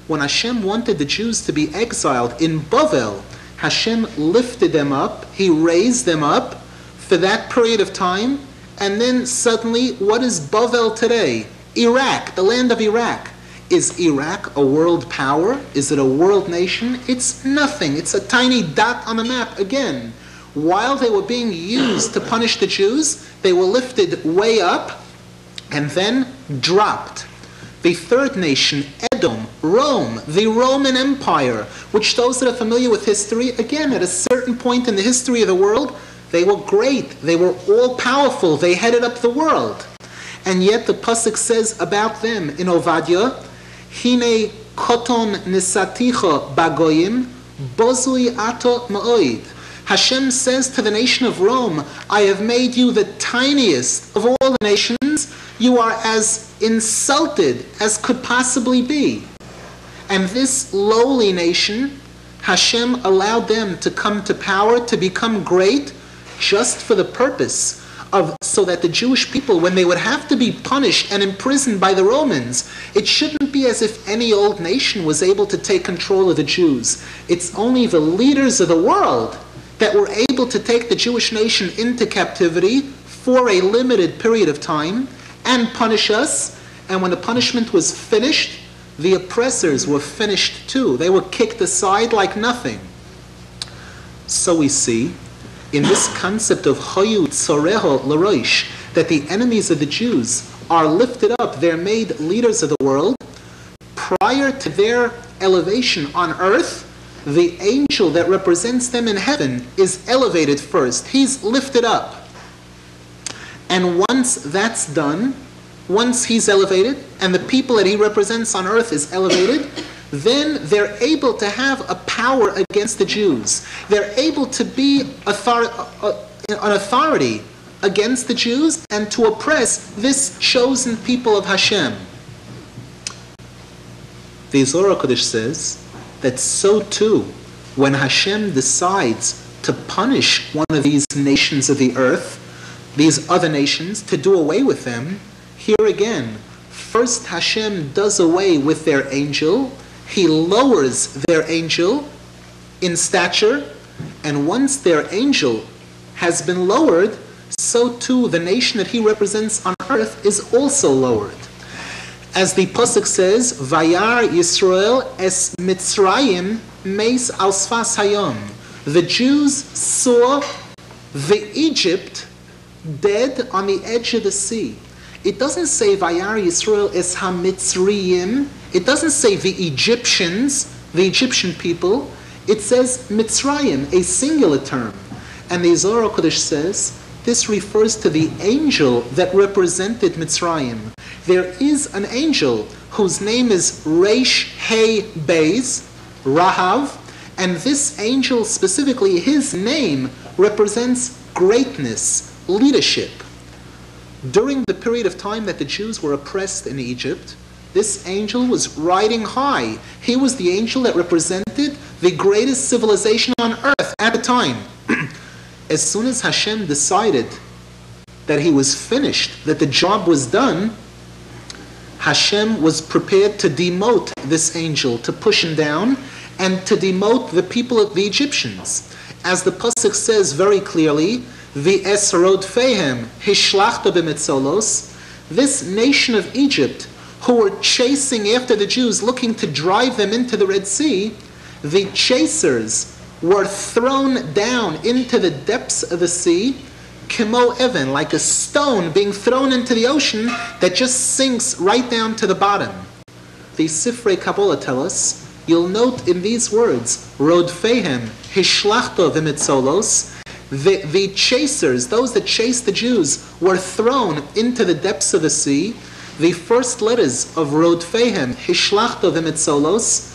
Speaker 2: When Hashem wanted the Jews to be exiled in Bavel, Hashem lifted them up, He raised them up for that period of time, and then suddenly, what is Bavel today? Iraq, the land of Iraq. Is Iraq a world power? Is it a world nation? It's nothing. It's a tiny dot on the map. Again, while they were being used to punish the Jews, they were lifted way up and then dropped. The third nation, Edom, Rome, the Roman Empire, which those that are familiar with history, again, at a certain point in the history of the world, they were great. They were all-powerful. They headed up the world. And yet the pasuk says about them in Ovadia, Hine koton nisaticha bagoyim, bozui ato ma'oid. Hashem says to the nation of Rome, I have made you the tiniest of all the nations. You are as insulted as could possibly be. And this lowly nation, Hashem allowed them to come to power, to become great, just for the purpose of, so that the Jewish people, when they would have to be punished and imprisoned by the Romans, it shouldn't be as if any old nation was able to take control of the Jews. It's only the leaders of the world that were able to take the Jewish nation into captivity for a limited period of time and punish us. And when the punishment was finished, the oppressors were finished too. They were kicked aside like nothing. So we see in this concept of Hayu Tzoreho L'Roish, that the enemies of the Jews are lifted up, they're made leaders of the world. Prior to their elevation on earth, the angel that represents them in heaven is elevated first. He's lifted up. And once that's done, once he's elevated, and the people that he represents on earth is elevated, then they're able to have a power against the Jews. They're able to be an authority against the Jews and to oppress this chosen people of Hashem. The Zohar Kodesh says that so too, when Hashem decides to punish one of these nations of the earth, these other nations, to do away with them, Here again, first Hashem does away with their angel, He lowers their angel in stature, and once their angel has been lowered, so too the nation that He represents on earth is also lowered. As the Pasuk says, Vayar Yisrael es Mitzrayim meis al sfas hayom. The Jews saw the Egypt dead on the edge of the sea. It doesn't say Vayar Yisrael es ha-Mitzrayim. It doesn't say the Egyptians, the Egyptian people. It says Mitzrayim, a singular term. And the Zohar HaKadosh says, this refers to the angel that represented Mitzrayim. There is an angel whose name is Reish Hey Beis, Rahav, and this angel specifically, his name represents greatness, leadership. During the period of time that the Jews were oppressed in Egypt, this angel was riding high. He was the angel that represented the greatest civilization on earth at the time. As soon as Hashem decided that He was finished, that the job was done, Hashem was prepared to demote this angel, to push him down, and to demote the people of the Egyptians. As the Pasuk says very clearly, V'es rodfehem hishlachta b'metzolos, this nation of Egypt, who were chasing after the Jews, looking to drive them into the Red Sea, the chasers were thrown down into the depths of the sea, kimo even, like a stone being thrown into the ocean that just sinks right down to the bottom. The Sifrei Kabbalah tell us, you'll note in these words, Rodfehem, Hishlachto v'mitzolos, the chasers, those that chased the Jews, were thrown into the depths of the sea. The first letters of Rodfehem, Hishlachto v'mitzolos,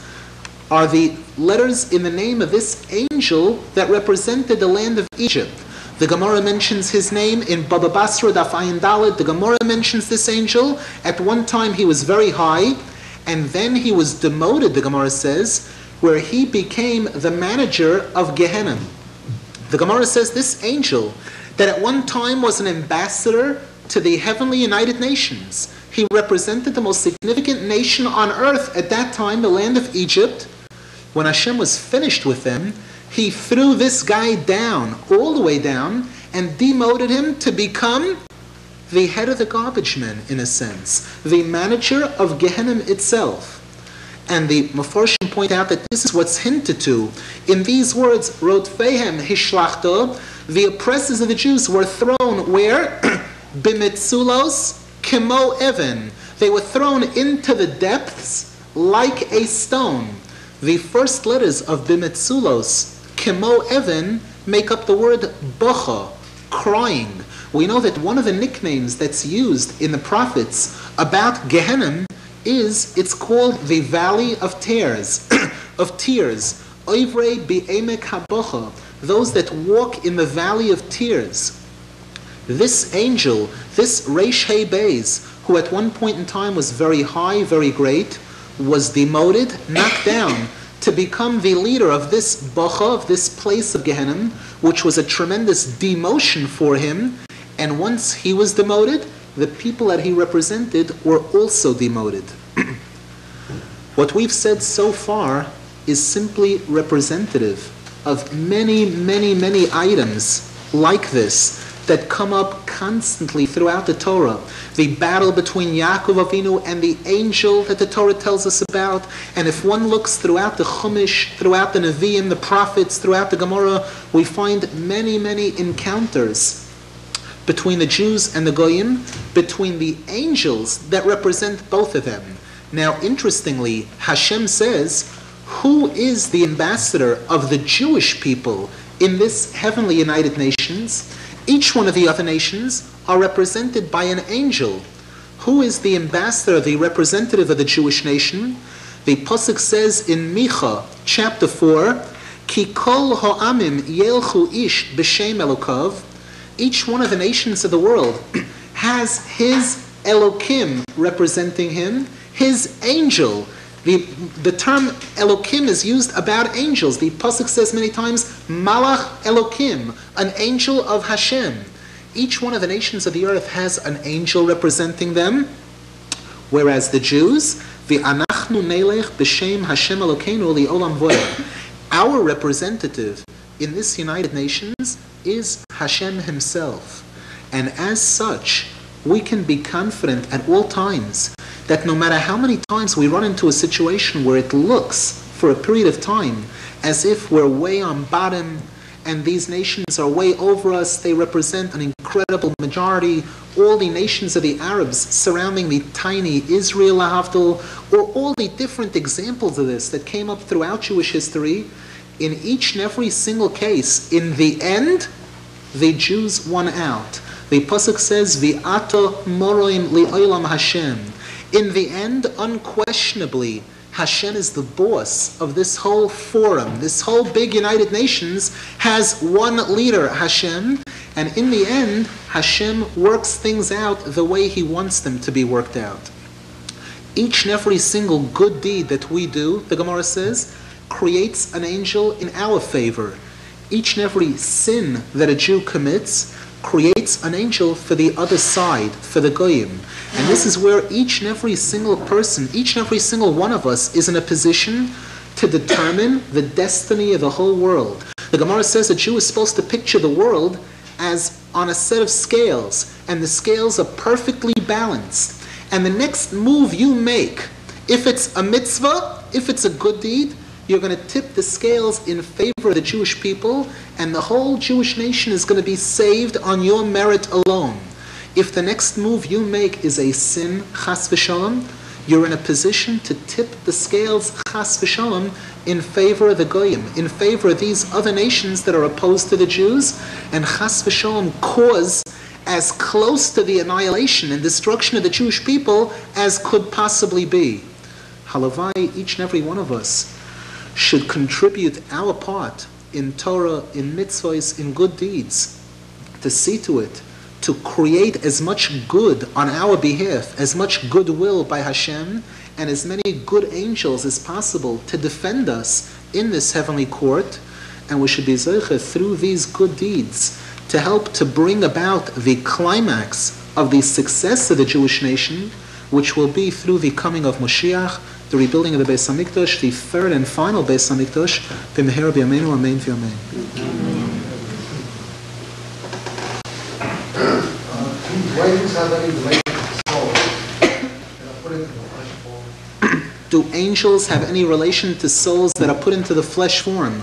Speaker 2: are the letters in the name of this angel that represented the land of Egypt. The Gemara mentions his name in Baba Basra Daf Ayin Daled. The Gemara mentions this angel. At one time he was very high, and then he was demoted, the Gemara says, where he became the manager of Gehenna. The Gemara says this angel, that at one time was an ambassador to the heavenly United Nations. He represented the most significant nation on earth at that time, the land of Egypt. When Hashem was finished with them, He threw this guy down, all the way down, and demoted him to become the head of the garbage men, in a sense, the manager of Gehenna itself. And the Mefarshim point out that this is what's hinted to. In these words, Rodfehem Hishlachto, the oppressors of the Jews were thrown where? Bimitzulos Kimo Even. They were thrown into the depths like a stone. The first letters of Bimitzulos, Kimo Even, make up the word Bocha, crying. We know that one of the nicknames that's used in the prophets about Gehenna is, it's called the Valley of Tears, of Tears. Oivrei bi'emek habocha, those that walk in the Valley of Tears. This angel, this Reish Hey Beis, who at one point in time was very high, very great, was demoted, knocked down, to become the leader of this Bocha, of this place of Gehenna, which was a tremendous demotion for him. And once he was demoted, the people that he represented were also demoted. What we've said so far is simply representative of many, many, many items like this that come up constantly throughout the Torah. The battle between Yaakov Avinu and the angel that the Torah tells us about. And if one looks throughout the Chumash, throughout the Nevi'im, the prophets, throughout the Gemara, we find many, many encounters between the Jews and the Goyim, between the angels that represent both of them. Now, interestingly, Hashem says, who is the ambassador of the Jewish people in this heavenly United Nations? Each one of the other nations are represented by an angel. Who is the ambassador, the representative of the Jewish nation? The Pasuk says in Micha, chapter 4, Ki kol ha'amim yelchu ish b'shem Elokav. Each one of the nations of the world has his Elokim representing him, his angel. The term Elokim is used about angels. The Pasuk says many times, Malach Elokim, an angel of Hashem. Each one of the nations of the earth has an angel representing them, whereas the Jews, v'anachnu nelech b'shem Hashem Elokeinu li'olam voed. Our representative in this United Nations is Hashem himself. And as such, we can be confident at all times that no matter how many times we run into a situation where it looks, for a period of time, as if we're way on bottom and these nations are way over us, they represent an incredible majority, all the nations of the Arabs surrounding the tiny Israel, lahavdil, or all the different examples of this that came up throughout Jewish history, in each and every single case, in the end, the Jews won out. The Pasuk says, V'ato moroim li'olam Hashem. In the end, unquestionably, Hashem is the boss of this whole forum. This whole big United Nations has one leader, Hashem, and in the end, Hashem works things out the way He wants them to be worked out. Each and every single good deed that we do, the Gemara says, creates an angel in our favor. Each and every sin that a Jew commits creates an angel for the other side, for the Goyim. And this is where each and every single person, each and every single one of us is in a position to determine the destiny of the whole world. The Gemara says a Jew is supposed to picture the world as on a set of scales, and the scales are perfectly balanced. And the next move you make, if it's a mitzvah, if it's a good deed, you're going to tip the scales in favor of the Jewish people, and the whole Jewish nation is going to be saved on your merit alone. If the next move you make is a sin, chas v'shalom, you're in a position to tip the scales, chas v'shalom, in favor of the Goyim, in favor of these other nations that are opposed to the Jews, and chas v'shalom cause as close to the annihilation and destruction of the Jewish people as could possibly be. Halavai, each and every one of us should contribute our part in Torah, in mitzvahs, in good deeds, to see to it, to create as much good on our behalf, as much goodwill by Hashem, and as many good angels as possible to defend us in this heavenly court. And we should be zeicha through these good deeds to help to bring about the climax of the success of the Jewish nation, which will be through the coming of Moshiach, the rebuilding of the Beis HaMikdash, the third and final Beis HaMikdash, b'mehera b'yameinu, amen v'yamein. Do angels have any relation to souls that are put into the flesh form?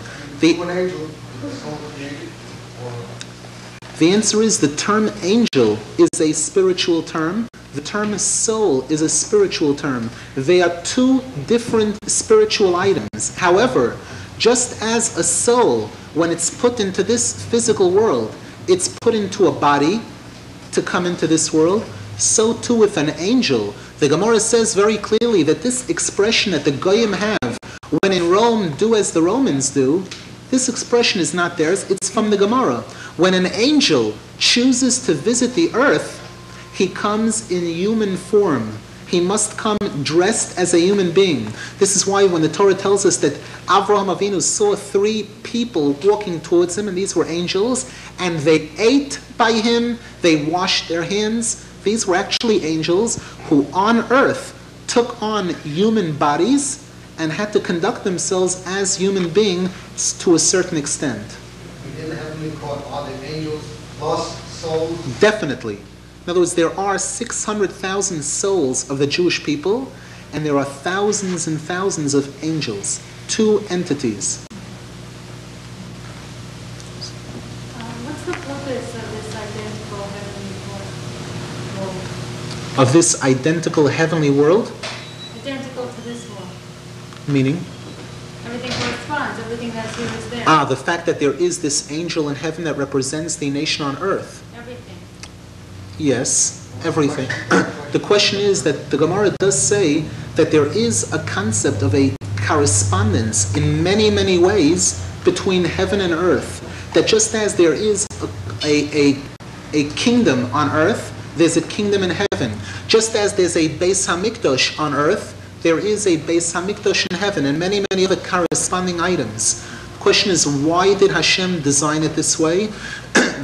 Speaker 2: The answer is the term angel is a spiritual term. The term soul is a spiritual term. They are two different spiritual items. However, just as a soul, when it's put into this physical world, it's put into a body to come into this world, so too with an angel. The Gemara says very clearly that this expression that the Goyim have, when in Rome, do as the Romans do, this expression is not theirs, it's from the Gemara. When an angel chooses to visit the earth, he comes in human form. He must come dressed as a human being. This is why when the Torah tells us that Avraham Avinu saw three people walking towards him, and these were angels, and they ate by him, they washed their hands. These were actually angels who on earth took on human bodies and had to conduct themselves as human beings to a certain extent.
Speaker 3: In the heavenly court, are the angels lost souls?
Speaker 2: Definitely. In other words, there are 600,000 souls of the Jewish people, and there are thousands and thousands of angels, two entities.
Speaker 4: What's the purpose of this identical heavenly world?
Speaker 2: Of this identical heavenly world?
Speaker 4: Identical to this world.
Speaker 2: Meaning?
Speaker 4: Everything corresponds. Everything that's here is there.
Speaker 2: The fact that there is this angel in heaven that represents the nation on earth.
Speaker 4: Everything.
Speaker 2: Yes, everything. The question is that the Gemara does say that there is a concept of a correspondence in many, many ways between heaven and earth. That just as there is a kingdom on earth, there's a kingdom in heaven. Just as there's a Beis HaMikdash on earth, there is a Beis HaMikdash in heaven, and many, many other corresponding items. The question is, why did Hashem design it this way?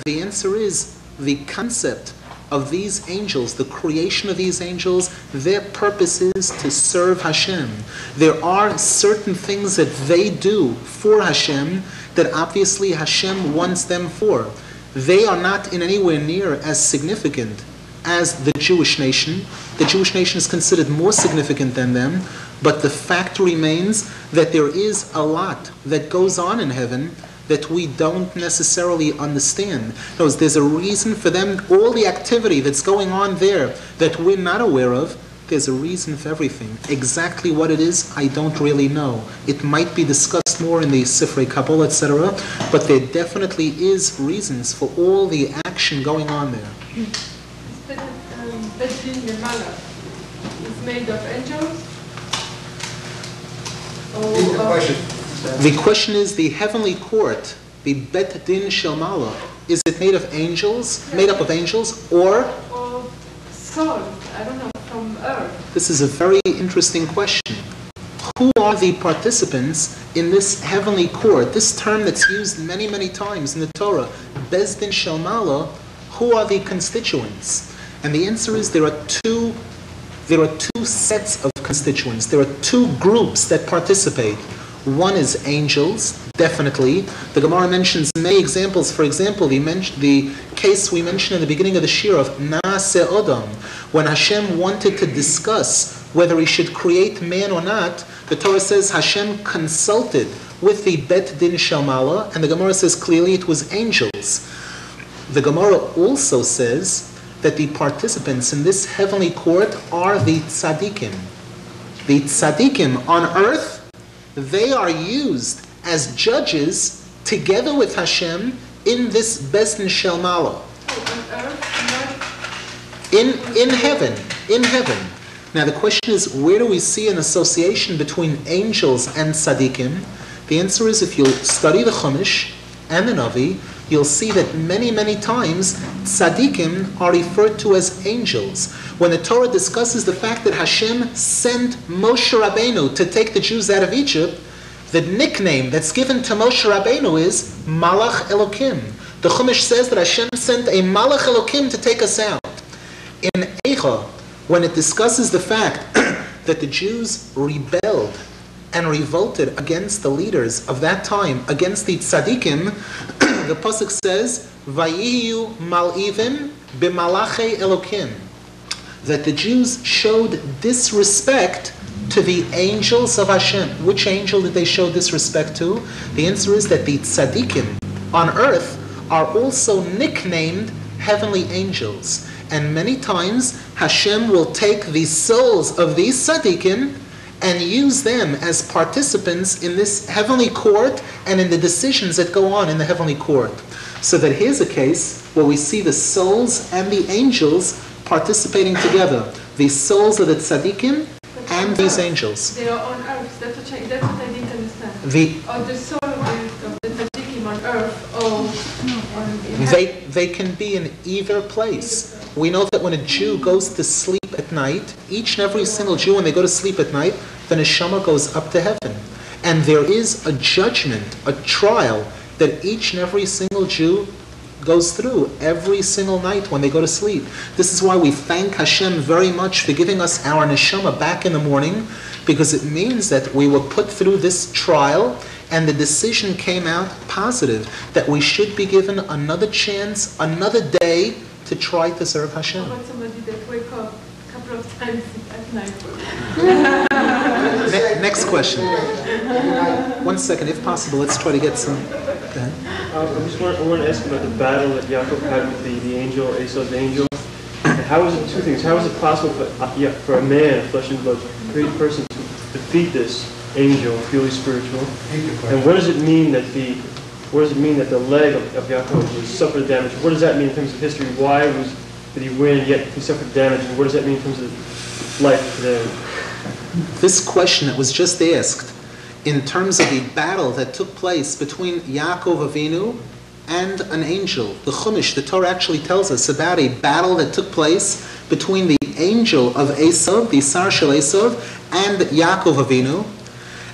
Speaker 2: The answer is, the concept of these angels, the creation of these angels, their purpose is to serve Hashem. There are certain things that they do for Hashem that obviously Hashem wants them for. They are not in anywhere near as significant as the Jewish nation. The Jewish nation is considered more significant than them, but the fact remains that there is a lot that goes on in heaven that we don't necessarily understand. There's a reason for them, all the activity that's going on there that we're not aware of, there's a reason for everything. Exactly what it is, I don't really know. It might be discussed more in the Sifrei Kabbalah, etc., but there definitely is reasons for all the action going on there.
Speaker 5: Bet Din Gemala is made of angels?
Speaker 3: Repeat the question.
Speaker 2: The question is, the heavenly court, the Bet Din Shel Mala, is it made of angels, made up of angels, or
Speaker 5: souls, I don't know, from earth?
Speaker 2: This is a very interesting question. Who are the participants in this heavenly court? This term that's used many, many times in the Torah, Beis Din Shel Mala, who are the constituents? And the answer is there are two sets of constituents. There are two groups that participate. One is angels, definitely. The Gemara mentions many examples. For example, the case we mentioned in the beginning of the Shir of Naaseh Odom, when Hashem wanted to discuss whether he should create man or not, the Torah says Hashem consulted with the Bet Din Shel Mala, and the Gemara says clearly it was angels. The Gemara also says that the participants in this heavenly court are the tzaddikim. The tzaddikim on earth, they are used as judges together with Hashem in this Beis Din Shel Mala. In heaven. Now the question is, where do we see an association between angels and tzaddikim? The answer is, if you study the Chumash and the Navi, you'll see that many, many times tzaddikim are referred to as angels. When the Torah discusses the fact that Hashem sent Moshe Rabbeinu to take the Jews out of Egypt, the nickname that's given to Moshe Rabbeinu is Malach Elokim. The Chumash says that Hashem sent a Malach Elokim to take us out. In Eicha, when it discusses the fact that the Jews rebelled and revolted against the leaders of that time, against the tzaddikim, the pasuk says, "Vayiyu mal'ivim b'malachei Elokim," that the Jews showed disrespect to the angels of Hashem. Which angel did they show disrespect to? The answer is that the tzaddikim on earth are also nicknamed heavenly angels. And many times Hashem will take the souls of these tzaddikim and use them as participants in this heavenly court and in the decisions that go on in the heavenly court. So that here's a case where we see the souls and the angels participating together. The souls of the tzaddikim and these angels.
Speaker 5: They are on earth. That's what I didn't understand.
Speaker 2: The
Speaker 5: soul of the tzaddikim on earth, or on in heaven.
Speaker 2: They can be in either place. We know that when a Jew goes to sleep at night, each and every single Jew, when they go to sleep at night, the neshama goes up to heaven. And there is a judgment, a trial, that each and every single Jew goes through every single night when they go to sleep. This is why we thank Hashem very much for giving us our neshama back in the morning, because it means that we were put through this trial and the decision came out positive, that we should be given another chance, another day to try to serve Hashem.
Speaker 5: How about somebody that wake up a couple of times at night?
Speaker 2: Next question. 1 second, if possible, let's try to get some.
Speaker 6: I want to ask about the battle that Yaakov had with the angel, Esau's angel. How is it, two things, how is it possible for a man, a flesh and blood, created person to defeat this angel, purely spiritual? And what does it mean that the leg of Yaakov suffered damage? What does that mean in terms of history? Why did he win, yet he suffered damage? And what does that mean in terms of life today?
Speaker 2: This question that was just asked, in terms of the battle that took place between Yaakov Avinu and an angel. The Chumash, the Torah actually tells us about a battle that took place between the angel of Esau, the Sar Shel Esau, and Yaakov Avinu.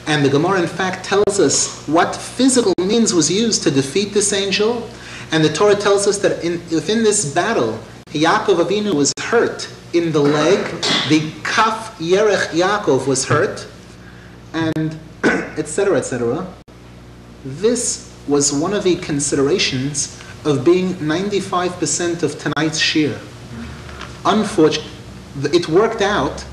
Speaker 2: And the Gemara in fact tells us what physical means was used to defeat this angel. And the Torah tells us that within this battle, Yaakov Avinu was hurt in the leg, the Kaf Yerech Yaakov was hurt, and etc., etc. This was one of the considerations of being 95% of tonight's shir. Unfortunately, it worked out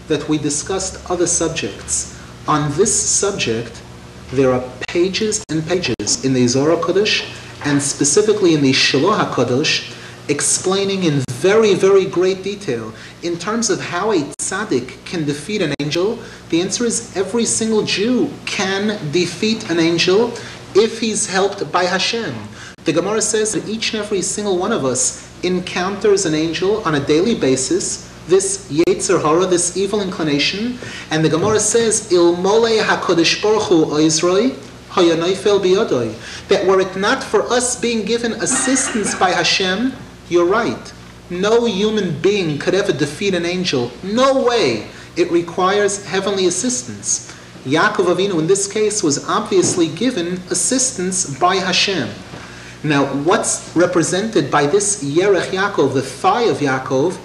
Speaker 2: that we discussed other subjects. On this subject, there are pages and pages in the Zohar HaKadosh, and specifically in the Shiloh HaKadosh, explaining in very, very great detail, in terms of how a tzaddik can defeat an angel. The answer is every single Jew can defeat an angel if he's helped by Hashem. The Gemara says that each and every single one of us encounters an angel on a daily basis, this yetzer hara, this evil inclination, and the Gemara says, Ilmole HaKadosh Baruch Hu Oizroi, Hayanoifel Biyodoi, that were it not for us being given assistance by Hashem, you're right, no human being could ever defeat an angel. No way. It requires heavenly assistance. Yaakov Avinu in this case was obviously given assistance by Hashem. Now, what's represented by this Yerech Yaakov, the thigh of Yaakov?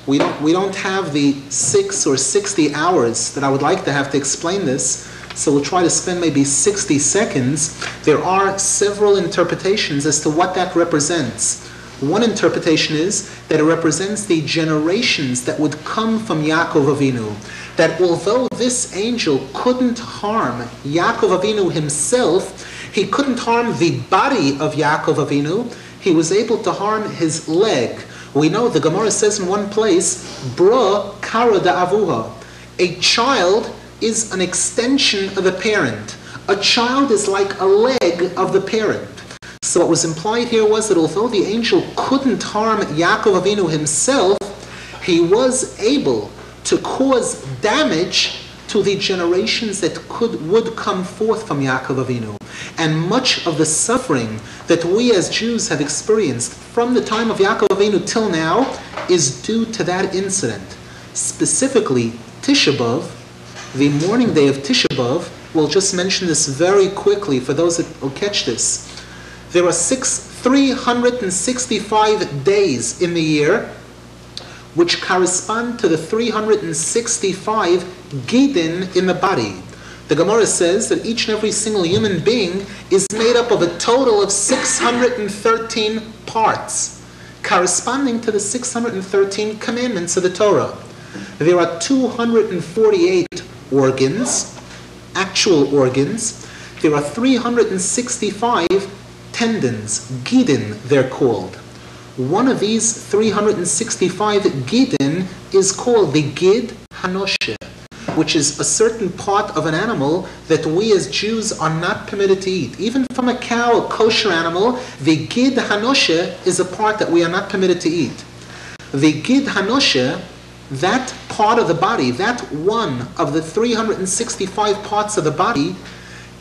Speaker 2: We don't have the 6 or 60 hours that I would like to have to explain this, so we'll try to spend maybe 60 seconds. There are several interpretations as to what that represents. One interpretation is that it represents the generations that would come from Yaakov Avinu. That although this angel couldn't harm Yaakov Avinu himself, he couldn't harm the body of Yaakov Avinu, he was able to harm his leg. We know the Gemara says in one place, Bra kara da avuha. A child is an extension of a parent. A child is like a leg of the parent. So what was implied here was that although the angel couldn't harm Yaakov Avinu himself, he was able to cause damage to the generations that would come forth from Yaakov Avinu. And much of the suffering that we as Jews have experienced from the time of Yaakov Avinu till now is due to that incident. Specifically, Tisha B'Av, the morning day of Tisha B'Av, we'll just mention this very quickly for those that will catch this. There are 365 days in the year which correspond to the 365 gidin in the body. The Gemara says that each and every single human being is made up of a total of 613 parts, corresponding to the 613 commandments of the Torah. There are 248 organs, actual organs. There are 365 tendons, gidin they're called. One of these 365 gidin is called the gid hanoshe, which is a certain part of an animal that we as Jews are not permitted to eat. Even from a cow, a kosher animal, the gid hanoshe is a part that we are not permitted to eat. The gid hanoshe, that part of the body, that one of the 365 parts of the body,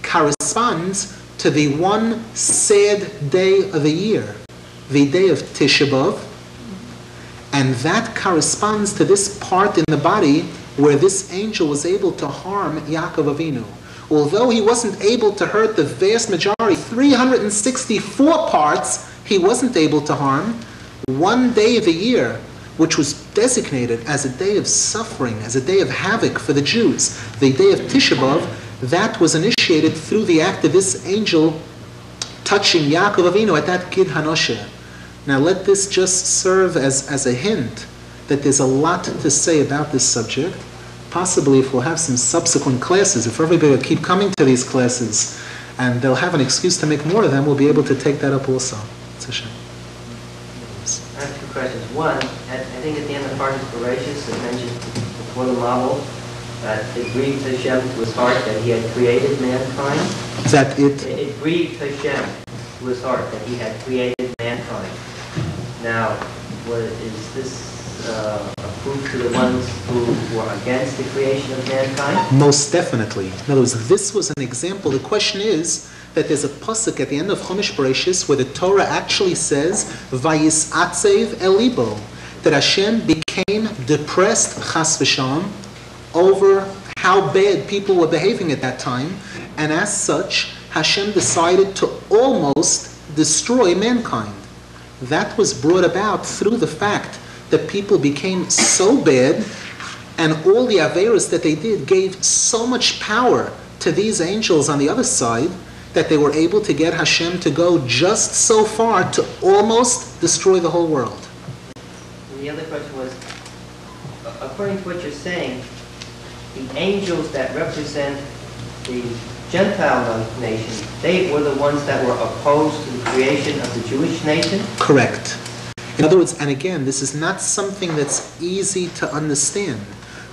Speaker 2: corresponds to the one sad day of the year, the day of Tisha B'Av, and that corresponds to this part in the body where this angel was able to harm Yaakov Avinu. Although he wasn't able to hurt the vast majority, 364 parts, he wasn't able to harm. One day of the year, which was designated as a day of suffering, as a day of havoc for the Jews, the day of Tisha B'Av, that was initiated through the act of this angel touching Yaakov Avinu at that Gid Hanoshe. Now let this just serve as a hint that there's a lot to say about this subject. Possibly if we'll have some subsequent classes, if everybody will keep coming to these classes and they'll have an excuse to make more of them, we'll be able to take that up also. It's a shame.
Speaker 7: I have two questions. One, I think at the end of Parshas Bereshis, it mentioned before the Mabul that it grieved Hashem to his heart that he had created mankind.
Speaker 2: Is that it?
Speaker 7: It grieved Hashem to his heart that he had created mankind. Now, is this a proof to the ones who were against the creation of mankind?
Speaker 2: Most definitely. In other words, this was an example. The question is that there's a pasuk at the end of Chumash Bereshis where the Torah actually says, Vayisatzev elibo, that Hashem became depressed, chas v'shalom, over how bad people were behaving at that time, and as such, Hashem decided to almost destroy mankind. That was brought about through the fact that people became so bad, and all the averos that they did gave so much power to these angels on the other side that they were able to get Hashem to go just so far to almost destroy the whole world.
Speaker 7: And the other question was, according to what you're saying, the angels that represent the Gentile nation, they were the ones that were opposed to the creation of the Jewish nation?
Speaker 2: Correct. In other words, and again, this is not something that's easy to understand.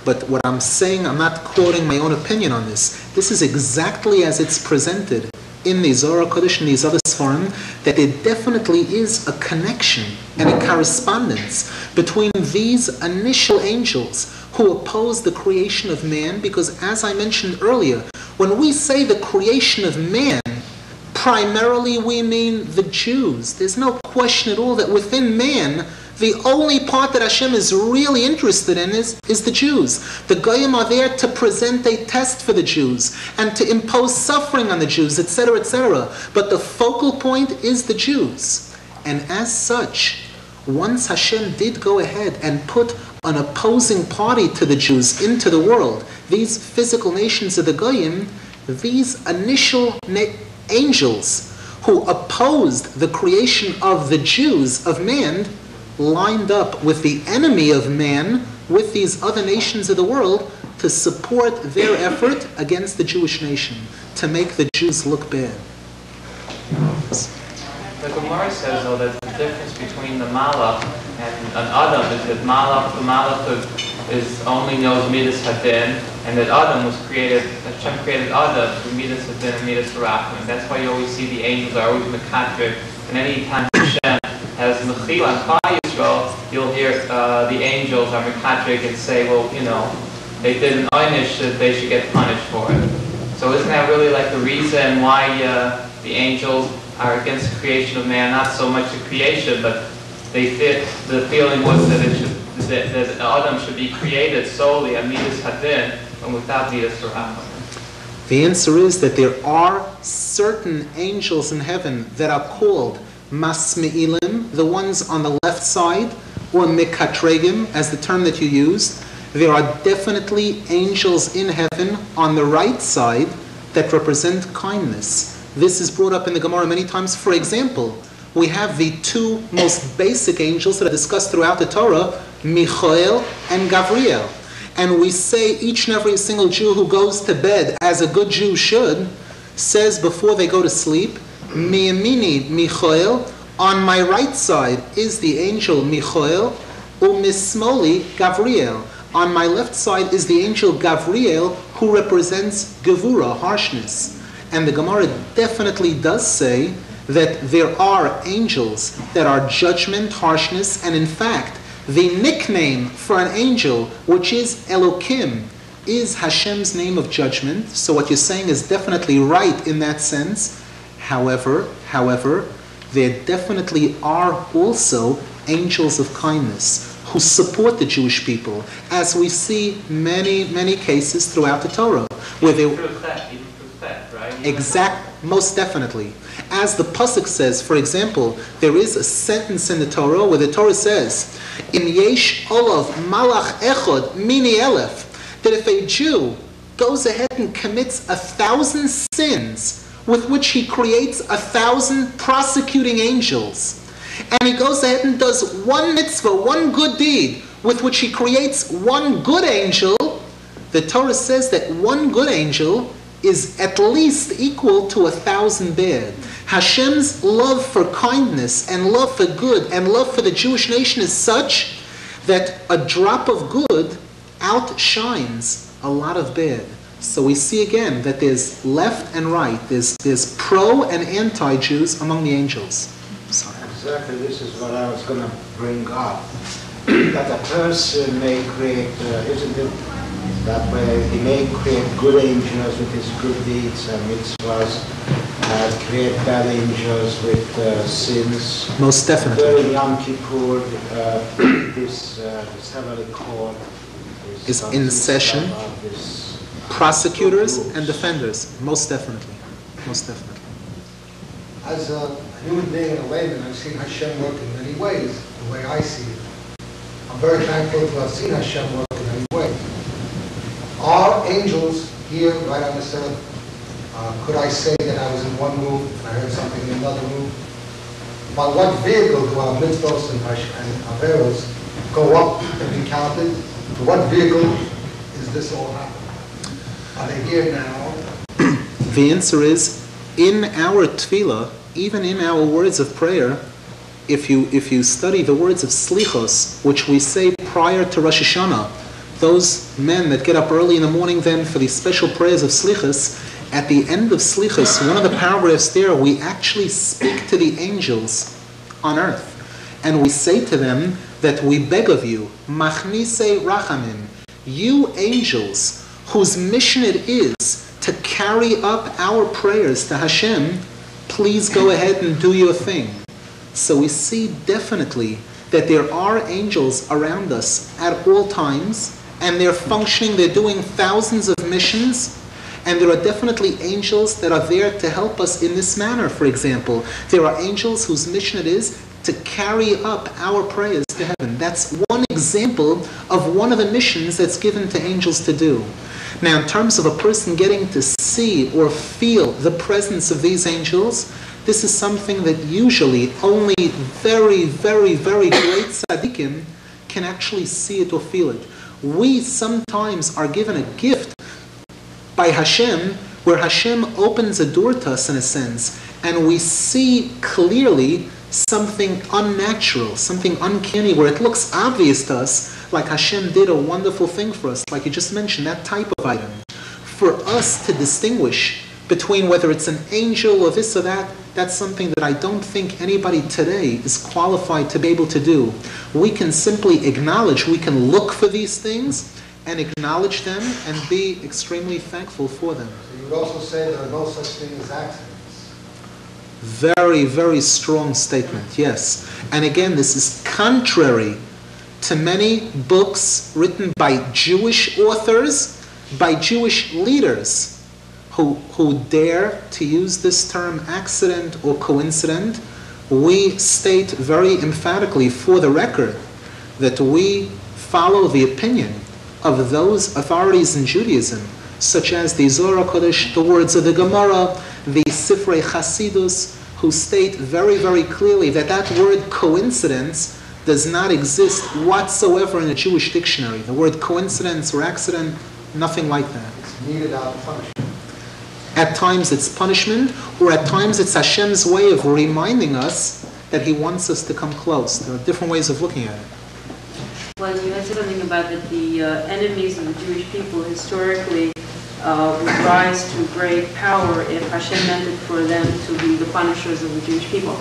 Speaker 2: But what I'm saying, I'm not quoting my own opinion on this. This is exactly as it's presented in the Zohar Kodesh and these other Sfarim, that there definitely is a connection and a correspondence between these initial angels who oppose the creation of man, because as I mentioned earlier, when we say the creation of man, primarily we mean the Jews. There's no question at all that within man, the only part that Hashem is really interested in is the Jews. The Goyim are there to present a test for the Jews and to impose suffering on the Jews, etc., etc. But the focal point is the Jews. And as such, once Hashem did go ahead and put an opposing party to the Jews into the world, these physical nations of the Goyim, these initial angels who opposed the creation of the Jews, of man, lined up with the enemy of man, with these other nations of the world, to support their effort against the Jewish nation, to make the Jews look bad.
Speaker 8: The Gemara says, though, that the difference between the Malach and an Adam is that the Malach is only knows Midas Hadin, and that Adam was created, Hashem created Adam with Midas Hadin and Midas Rachman. That's why you always see the angels are always Mekatrik, and any time Hashem has Mechila and Klal Yisrael, you'll hear the angels are Mekatrik and say, well, you know, they did an Einish, that they should get punished for it. So isn't that really like the reason why the angels are against the creation of man? Not so much the creation, but the feeling was that that Adam should be created solely on Midas Hadin and without Midas Rachman.
Speaker 2: The answer is that there are certain angels in heaven that are called Masme'ilim, the ones on the left side, or Mekatregim, as the term that you used. There are definitely angels in heaven on the right side that represent kindness. This is brought up in the Gemara many times. For example, we have the two most basic angels that are discussed throughout the Torah, Michael and Gabriel. And we say each and every single Jew who goes to bed, as a good Jew should, says before they go to sleep, Miyamini Michael, on my right side is the angel Michael, Umismoli Gabriel. On my left side is the angel Gabriel, who represents Gevura, harshness. And the Gemara definitely does say that there are angels that are judgment, harshness, and in fact, the nickname for an angel, which is Elokim, is Hashem's name of judgment. So what you're saying is definitely right in that sense. However, there definitely are also angels of kindness who support the Jewish people, as we see many, many cases throughout the Torah. Where they most definitely. As the Pasuk says, for example, there is a sentence in the Torah where the Torah says, Im yesh olav malach echod mini elef, that if a Jew goes ahead and commits 1,000 sins with which he creates 1,000 prosecuting angels, and he goes ahead and does one mitzvah, one good deed, with which he creates one good angel, the Torah says that one good angel is at least equal to 1,000 bad. Hashem's love for kindness and love for good and love for the Jewish nation is such that a drop of good outshines a lot of bad. So we see again that there's left and right, there's pro and anti-Jews among the angels. Sorry.
Speaker 9: Exactly, this is what I was going to bring up. That a person may create, isn't it that way, he may create good angels with his good deeds and mitzvahs, create bad angels with sins.
Speaker 2: Most definitely.
Speaker 9: During Yom Kippur, this heavenly court
Speaker 2: is in session. Prosecutors and defenders. Most definitely. Most definitely.
Speaker 3: As a human being and a layman, I've seen Hashem work in many ways, the way I see it. I'm very thankful to have seen Hashem work in many ways. Are angels here, right on this earth? Could I say that I was in one room and I heard something in another room? By what vehicle do our mitzvos and averos go up and be counted? To what vehicle is this all happening? Are they here now?
Speaker 2: The answer is, in our tefillah, even in our words of prayer, if you study the words of slichos, which we say prior to Rosh Hashanah, those men that get up early in the morning then for these special prayers of slichos, at the end of slichos, one of the paragraphs there, we actually speak to the angels on earth. And we say to them that we beg of you, machnise rachamim, you angels, whose mission it is to carry up our prayers to Hashem, please go ahead and do your thing. So we see definitely that there are angels around us at all times, and they're functioning, they're doing thousands of missions, and there are definitely angels that are there to help us in this manner. For example, there are angels whose mission it is to carry up our prayers to heaven. That's one example of one of the missions that's given to angels to do. Now, in terms of a person getting to see or feel the presence of these angels, this is something that usually only very, very, very great tzaddikim can actually see it or feel it. We sometimes are given a gift by Hashem, where Hashem opens a door to us in a sense, and we see clearly something unnatural, something uncanny, where it looks obvious to us, like Hashem did a wonderful thing for us, like you just mentioned, that type of item. For us to distinguish between whether it's an angel or this or that, that's something that I don't think anybody today is qualified to be able to do. We can simply acknowledge, we can look for these things and acknowledge them and be extremely thankful for them.
Speaker 3: So you would also say there are no such thing as accidents.
Speaker 2: Very, very strong statement, yes. And again, this is contrary to many books written by Jewish authors, by Jewish leaders, who dare to use this term accident or coincidence. We state very emphatically for the record that we follow the opinion of those authorities in Judaism, such as the Zohar HaKadosh, the words of the Gemara, the Sifrei Chasidus, who state very, very clearly that that word coincidence does not exist whatsoever in a Jewish dictionary. The word coincidence or accident, nothing like that.
Speaker 3: It's meted out punishment.
Speaker 2: At times it's punishment, or at times it's Hashem's way of reminding us that He wants us to come close. There are different ways of looking at it.
Speaker 10: Well, you had said something about that the enemies of the Jewish people historically would rise to great power if Hashem meant it for them to be the punishers of the Jewish people.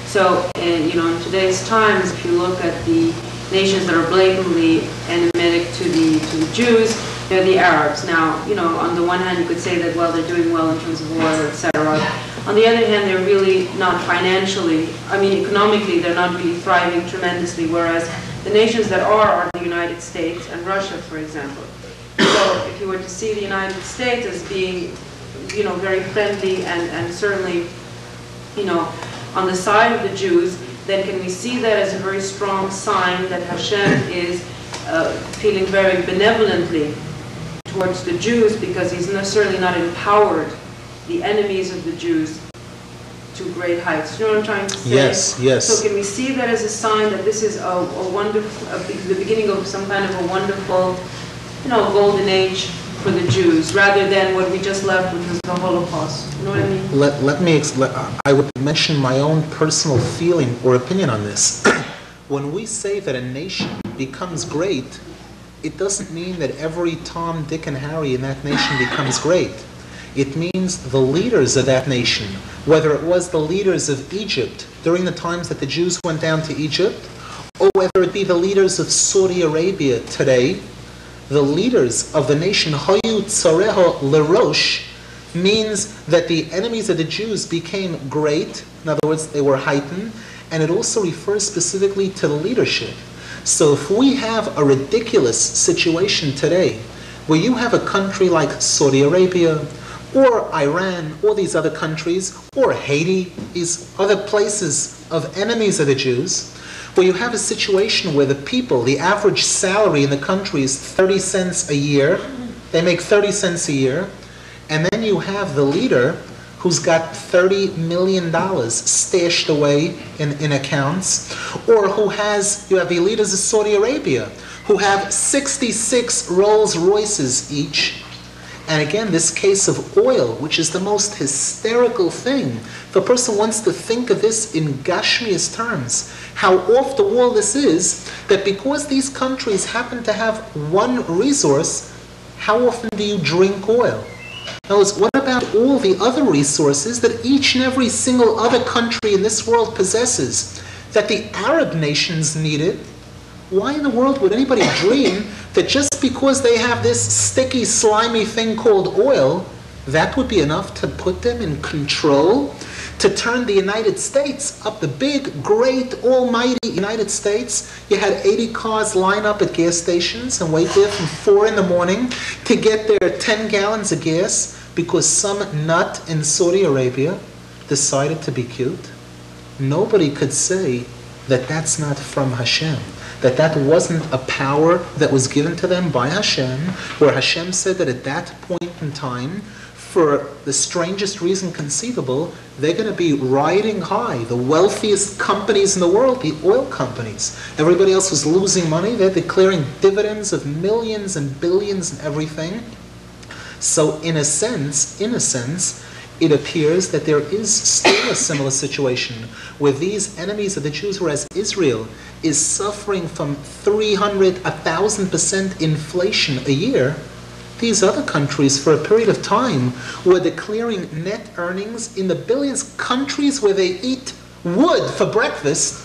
Speaker 10: So, in today's times, if you look at the nations that are blatantly enemic to the Jews, they're the Arabs. Now, on the one hand, you could say that, well, they're doing well in terms of war, etc. On the other hand, they're really not financially, economically, they're not really thriving tremendously, whereas the nations that are the United States and Russia, for example. So if you were to see the United States as being, very friendly and certainly, on the side of the Jews, then can we see that as a very strong sign that Hashem is feeling very benevolently towards the Jews, because He's certainly not empowered the enemies of the Jews to great heights. You know what I'm trying to say?
Speaker 2: Yes, yes.
Speaker 10: So can we see that as a sign that this is a wonderful, the beginning of some kind of a wonderful, golden age for the Jews, rather than what we just left, which was the Holocaust? You know what I mean?
Speaker 2: I would mention my own personal feeling or opinion on this. When we say that a nation becomes great, it doesn't mean that every Tom, Dick, and Harry in that nation becomes great. It means the leaders of that nation, whether it was the leaders of Egypt during the times that the Jews went down to Egypt, or whether it be the leaders of Saudi Arabia today, the leaders of the nation, Hoyu Tzareho Lerosh, means that the enemies of the Jews became great. In other words, they were heightened, and it also refers specifically to the leadership. So if we have a ridiculous situation today, where you have a country like Saudi Arabia, or Iran, or these other countries, or Haiti, these other places of enemies of the Jews, where you have a situation where the people, the average salary in the country is 30 cents a year, they make 30 cents a year, and then you have the leader who's got $30 million stashed away in accounts, or you have the leaders of Saudi Arabia, who have 66 Rolls Royces each. And again, this case of oil, which is the most hysterical thing. If a person wants to think of this in Gashmias terms, how off the wall this is, that because these countries happen to have one resource, how often do you drink oil? In other words, what about all the other resources that each and every single other country in this world possesses, that the Arab nations needed? Why in the world would anybody dream that just because they have this sticky, slimy thing called oil, that would be enough to put them in control, to turn the United States up, the big, great, almighty United States? You had 80 cars line up at gas stations and wait there from 4 in the morning to get their 10 gallons of gas because some nut in Saudi Arabia decided to be cute. Nobody could say that that's not from Hashem, that that wasn't a power that was given to them by Hashem, where Hashem said that at that point in time, for the strangest reason conceivable, they're going to be riding high. The wealthiest companies in the world, the oil companies. Everybody else was losing money. They're declaring dividends of millions and billions and everything. So in a sense, it appears that there is still a similar situation where these enemies of the Jews, whereas Israel is suffering from 1,000% inflation a year, these other countries for a period of time were declaring net earnings in the billions. Countries where they eat wood for breakfast,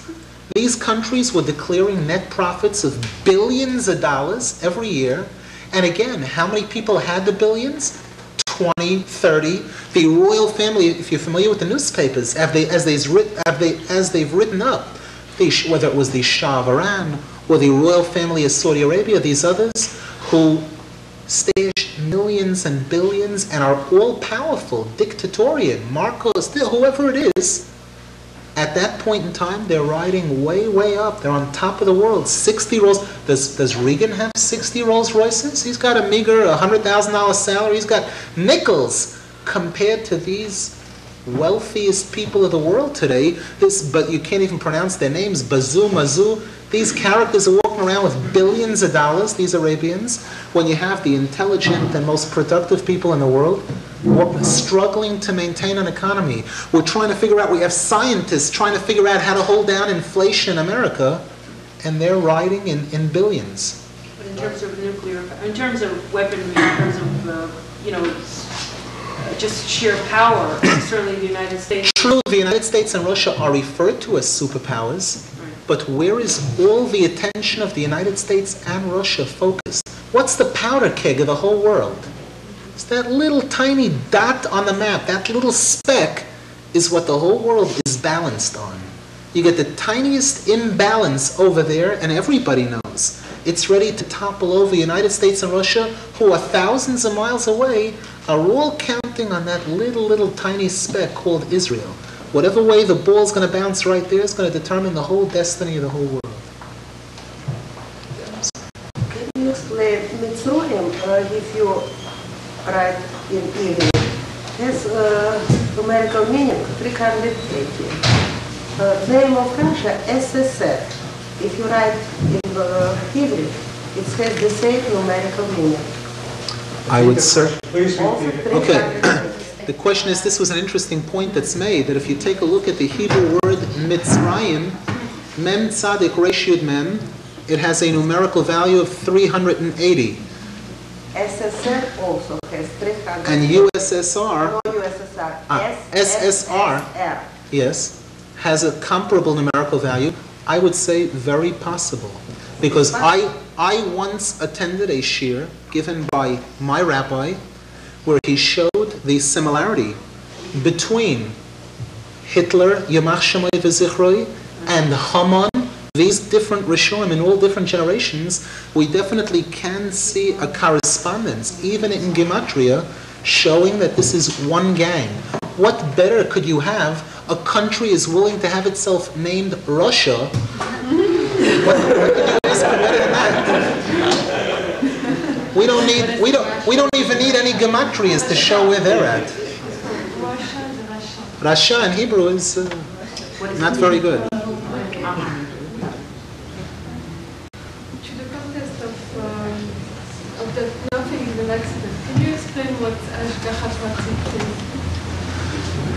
Speaker 2: these countries were declaring net profits of billions of dollars every year. And again, how many people had the billions? 20, 30. The royal family, if you're familiar with the newspapers, as they've written up, whether it was the Shah of Iran or the royal family of Saudi Arabia, these others who stashed millions and billions and are all-powerful, dictatorial, Marcos, whoever it is, at that point in time, they're riding way, way up. They're on top of the world. 60 Rolls. Does Reagan have 60 Rolls Royces? He's got a meager $100,000 salary. He's got nickels compared to these wealthiest people of the world today. But you can't even pronounce their names. Bazoo, Mazoo. These characters are walking around with billions of dollars, these Arabians, when you have the intelligent and most productive people in the world struggling to maintain an economy. We're trying to figure out, we have scientists trying to figure out how to hold down inflation in America, and they're riding in billions.
Speaker 10: But in terms of nuclear, in terms of weaponry, in terms of, just sheer power, certainly the United States.
Speaker 2: True, the United States and Russia are referred to as superpowers. But where is all the attention of the United States and Russia focused? What's the powder keg of the whole world? It's that little tiny dot on the map. That little speck is what the whole world is balanced on. You get the tiniest imbalance over there, and everybody knows. It's ready to topple over. The United States and Russia, who are thousands of miles away, are all counting on that little tiny speck called Israel. Whatever way the ball's going to bounce right there is going to determine the whole destiny of the whole world.
Speaker 11: Can you explain Mitzrayim, if you write in English, has numerical meaning 380. Name of Russia, SSR. If you write in Hebrew, it has the same numerical meaning.
Speaker 2: I would search.
Speaker 6: Please repeat it.
Speaker 2: Okay. The question is, this was an interesting point that's made, that if you take a look at the Hebrew word Mitzrayim, Mem Tzadik Reshud Mem, it has a numerical value of 380.
Speaker 11: SSR also has 380.
Speaker 2: And USSR,
Speaker 11: No USSR.
Speaker 2: SSR, yes, has a comparable numerical value. I would say very possible. Because I once attended a shiur given by my rabbi, where he showed the similarity between Hitler, Yamach Shemay V'Zichroi, and Haman, these different Rishonim in all different generations. We definitely can see a correspondence, even in Gematria, showing that this is one gang. What better could you have? A country is willing to have itself named Russia. What could you ask for better than that? We don't even need any gematrias to show where they're at. Rasha in Hebrew is not very good.
Speaker 5: To the context of that nothing is an accident, can you explain what Hashgacha Pratit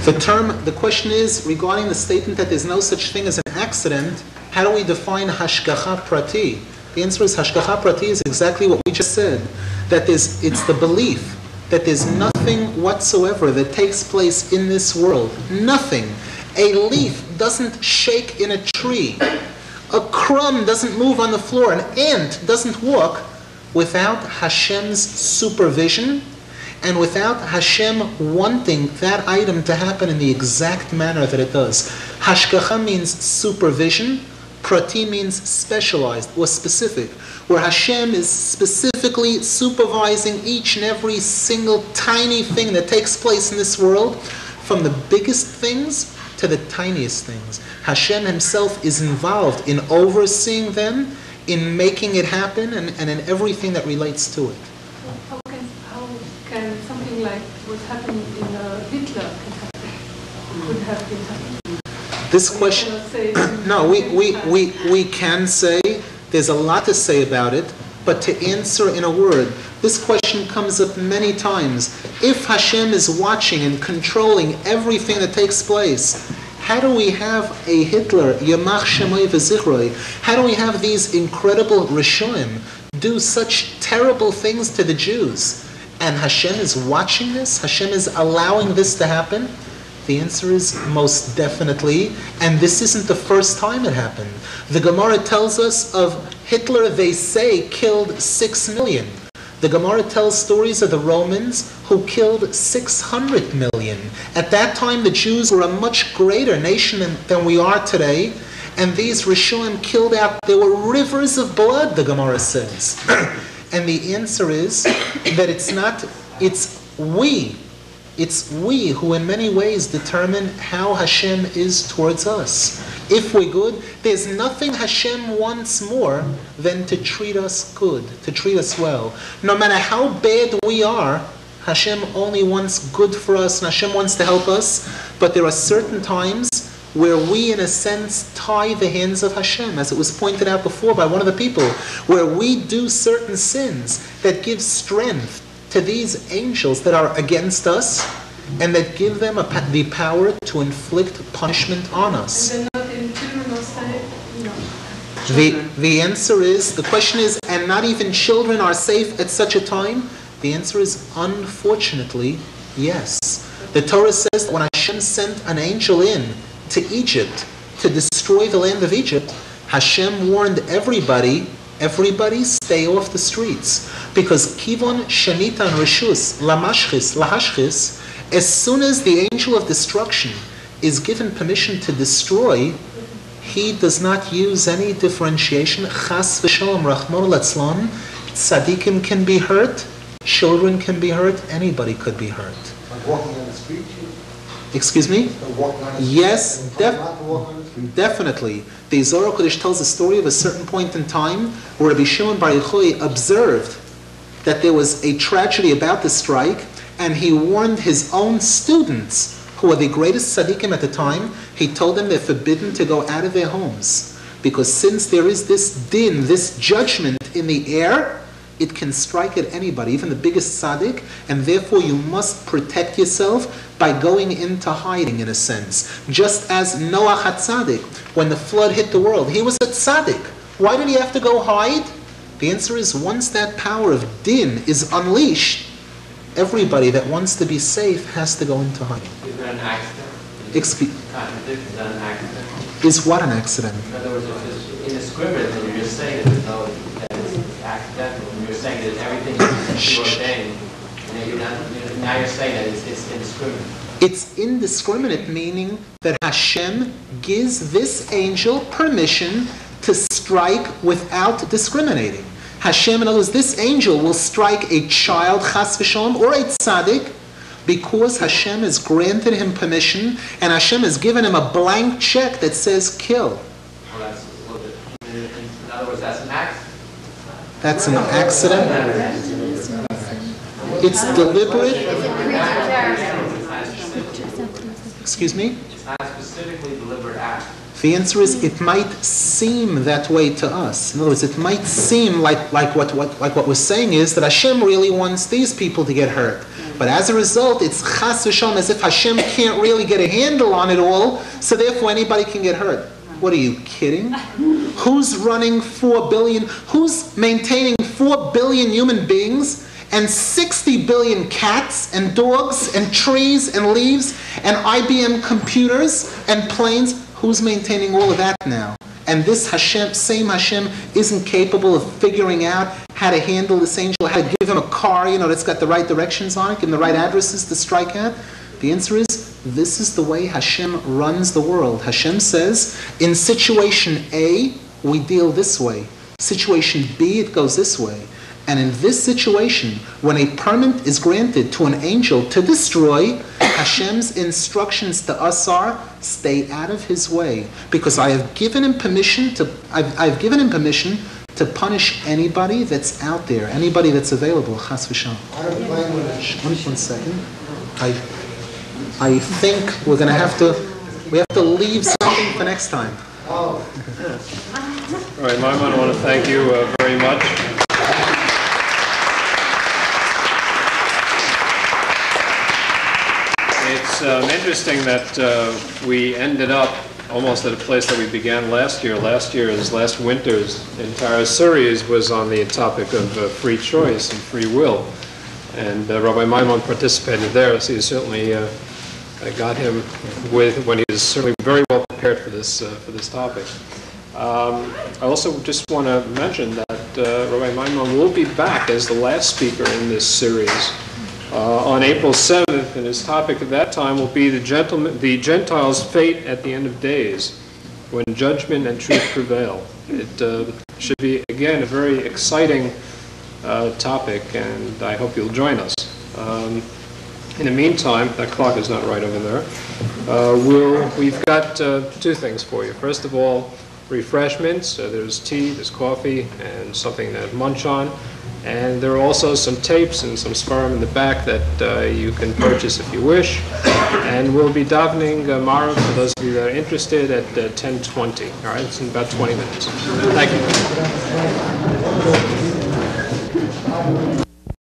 Speaker 5: is?
Speaker 2: The question is regarding the statement that there's no such thing as an accident. How do we define Hashgacha Prati? The answer is Hashgacha Prati is exactly what we just said. That it's the belief that there's nothing whatsoever that takes place in this world. Nothing. A leaf doesn't shake in a tree. A crumb doesn't move on the floor. An ant doesn't walk without Hashem's supervision and without Hashem wanting that item to happen in the exact manner that it does. Hashgacha means supervision. Prati means specialized or specific, where Hashem is specifically supervising each and every single tiny thing that takes place in this world, from the biggest things to the tiniest things. Hashem himself is involved in overseeing them, in making it happen, and in everything that relates to it.
Speaker 5: How can something like what's happening in Hitler could have been happening?
Speaker 2: This question, no, we can say, there's a lot to say about it, but to answer in a word, this question comes up many times. If Hashem is watching and controlling everything that takes place, how do we have a Hitler, Yamach Shemay V'Zichroi? How do we have these incredible Rishonim do such terrible things to the Jews? And Hashem is watching this? Hashem is allowing this to happen? The answer is most definitely, and this isn't the first time it happened. The Gemara tells us of Hitler, they say, killed 6 million. The Gemara tells stories of the Romans who killed 600 million. At that time, the Jews were a much greater nation than we are today, and these Rishonim killed out, there were rivers of blood, the Gemara says. And the answer is that it's we who in many ways determine how Hashem is towards us. If we're good, there's nothing Hashem wants more than to treat us good, to treat us well. No matter how bad we are, Hashem only wants good for us and Hashem wants to help us. But there are certain times where we, in a sense, tie the hands of Hashem, as it was pointed out before by one of the people, where we do certain sins that give strength to these angels that are against us, and that give them the power to inflict punishment on us.
Speaker 5: And they're not in children or say, no.
Speaker 2: The answer is, the question is, and not even children are safe at such a time? The answer is, unfortunately, yes. The Torah says that when Hashem sent an angel in to Egypt to destroy the land of Egypt, Hashem warned everybody stay off the streets. Because Kivon Shanita and Rishus, Lahashchis, as soon as the angel of destruction is given permission to destroy, he does not use any differentiation. Chas v'shalom, Rachmana litzlan, tzaddikim can be hurt, children can be hurt, anybody could be hurt.
Speaker 3: Like walking on the street?
Speaker 2: Excuse me?
Speaker 3: Walking on the street?
Speaker 2: Yes, definitely. The Zohar Kodesh tells a story of a certain point in time where Rabbi Shimon Bar Yochai observed that there was a tragedy about to strike, and he warned his own students, who were the greatest tzaddikim at the time. He told them they're forbidden to go out of their homes, because since there is this din, this judgment in the air, it can strike at anybody, even the biggest tzaddik, and therefore you must protect yourself by going into hiding, in a sense. Just as Noah HaTzadik, when the flood hit the world, he was a tzaddik. Why did he have to go hide? The answer is, once that power of din is unleashed, everybody that wants to be safe has to go into hiding.
Speaker 8: Is that an accident? Is that an accident?
Speaker 2: Is what an accident?
Speaker 8: In other words, in the scrimmage, you're just saying that it's accidental. You're saying that everything is ordained. Now you're saying that it's indiscriminate.
Speaker 2: It's indiscriminate, meaning that Hashem gives this angel permission to strike without discriminating. Hashem, in other words, this angel will strike a child, chas v'shalom, or a tzaddik, because Hashem has granted him permission and Hashem has given him a blank check that says kill.
Speaker 8: Well, that's a little bit, in other words, that's an accident.
Speaker 2: That's an accident. It's deliberate. Excuse me?
Speaker 8: It's not a specifically deliberate act.
Speaker 2: The answer is it might seem that way to us. In other words, it might seem like what we're saying is that Hashem really wants these people to get hurt. But as a result, it's chas v'shalom, as if Hashem can't really get a handle on it all, so therefore anybody can get hurt. What are you kidding? Who's running 4 billion? Who's maintaining 4 billion human beings and 60 billion cats and dogs and trees and leaves and IBM computers and planes? Who's maintaining all of that now? And this Hashem, same Hashem, isn't capable of figuring out how to handle this angel, how to give him a car, that's got the right directions on it, give him the right addresses to strike at? The answer is, this is the way Hashem runs the world. Hashem says, in situation A, we deal this way. Situation B, it goes this way. And in this situation, when a permit is granted to an angel to destroy, Hashem's instructions to us are, stay out of his way, because I have given him permission to punish anybody that's out there, anybody that's available. Chas v'shalom. One second. I think we have to leave something for next time.
Speaker 1: All right, Maimon, I want to thank you very much. It's interesting that we ended up almost at a place that we began last year. Last winter's entire series was on the topic of free choice and free will. And Rabbi Maimon participated there, so you certainly got him when he was certainly very well prepared for this topic. I also just want to mention that Rabbi Maimon will be back as the last speaker in this series on April 7th, and his topic at that time will be the Gentiles' fate at the end of days, when judgment and truth prevail. It should be, again, a very exciting topic, and I hope you'll join us. In the meantime, that clock is not right over there. We've got 2 things for you. First of all, refreshments. There's tea, there's coffee, and something to munch on. And there are also some tapes and some sperm in the back that you can purchase if you wish. And we'll be davening Marav, for those of you that are interested, at 10:20. All right, it's in about 20 minutes. Thank you.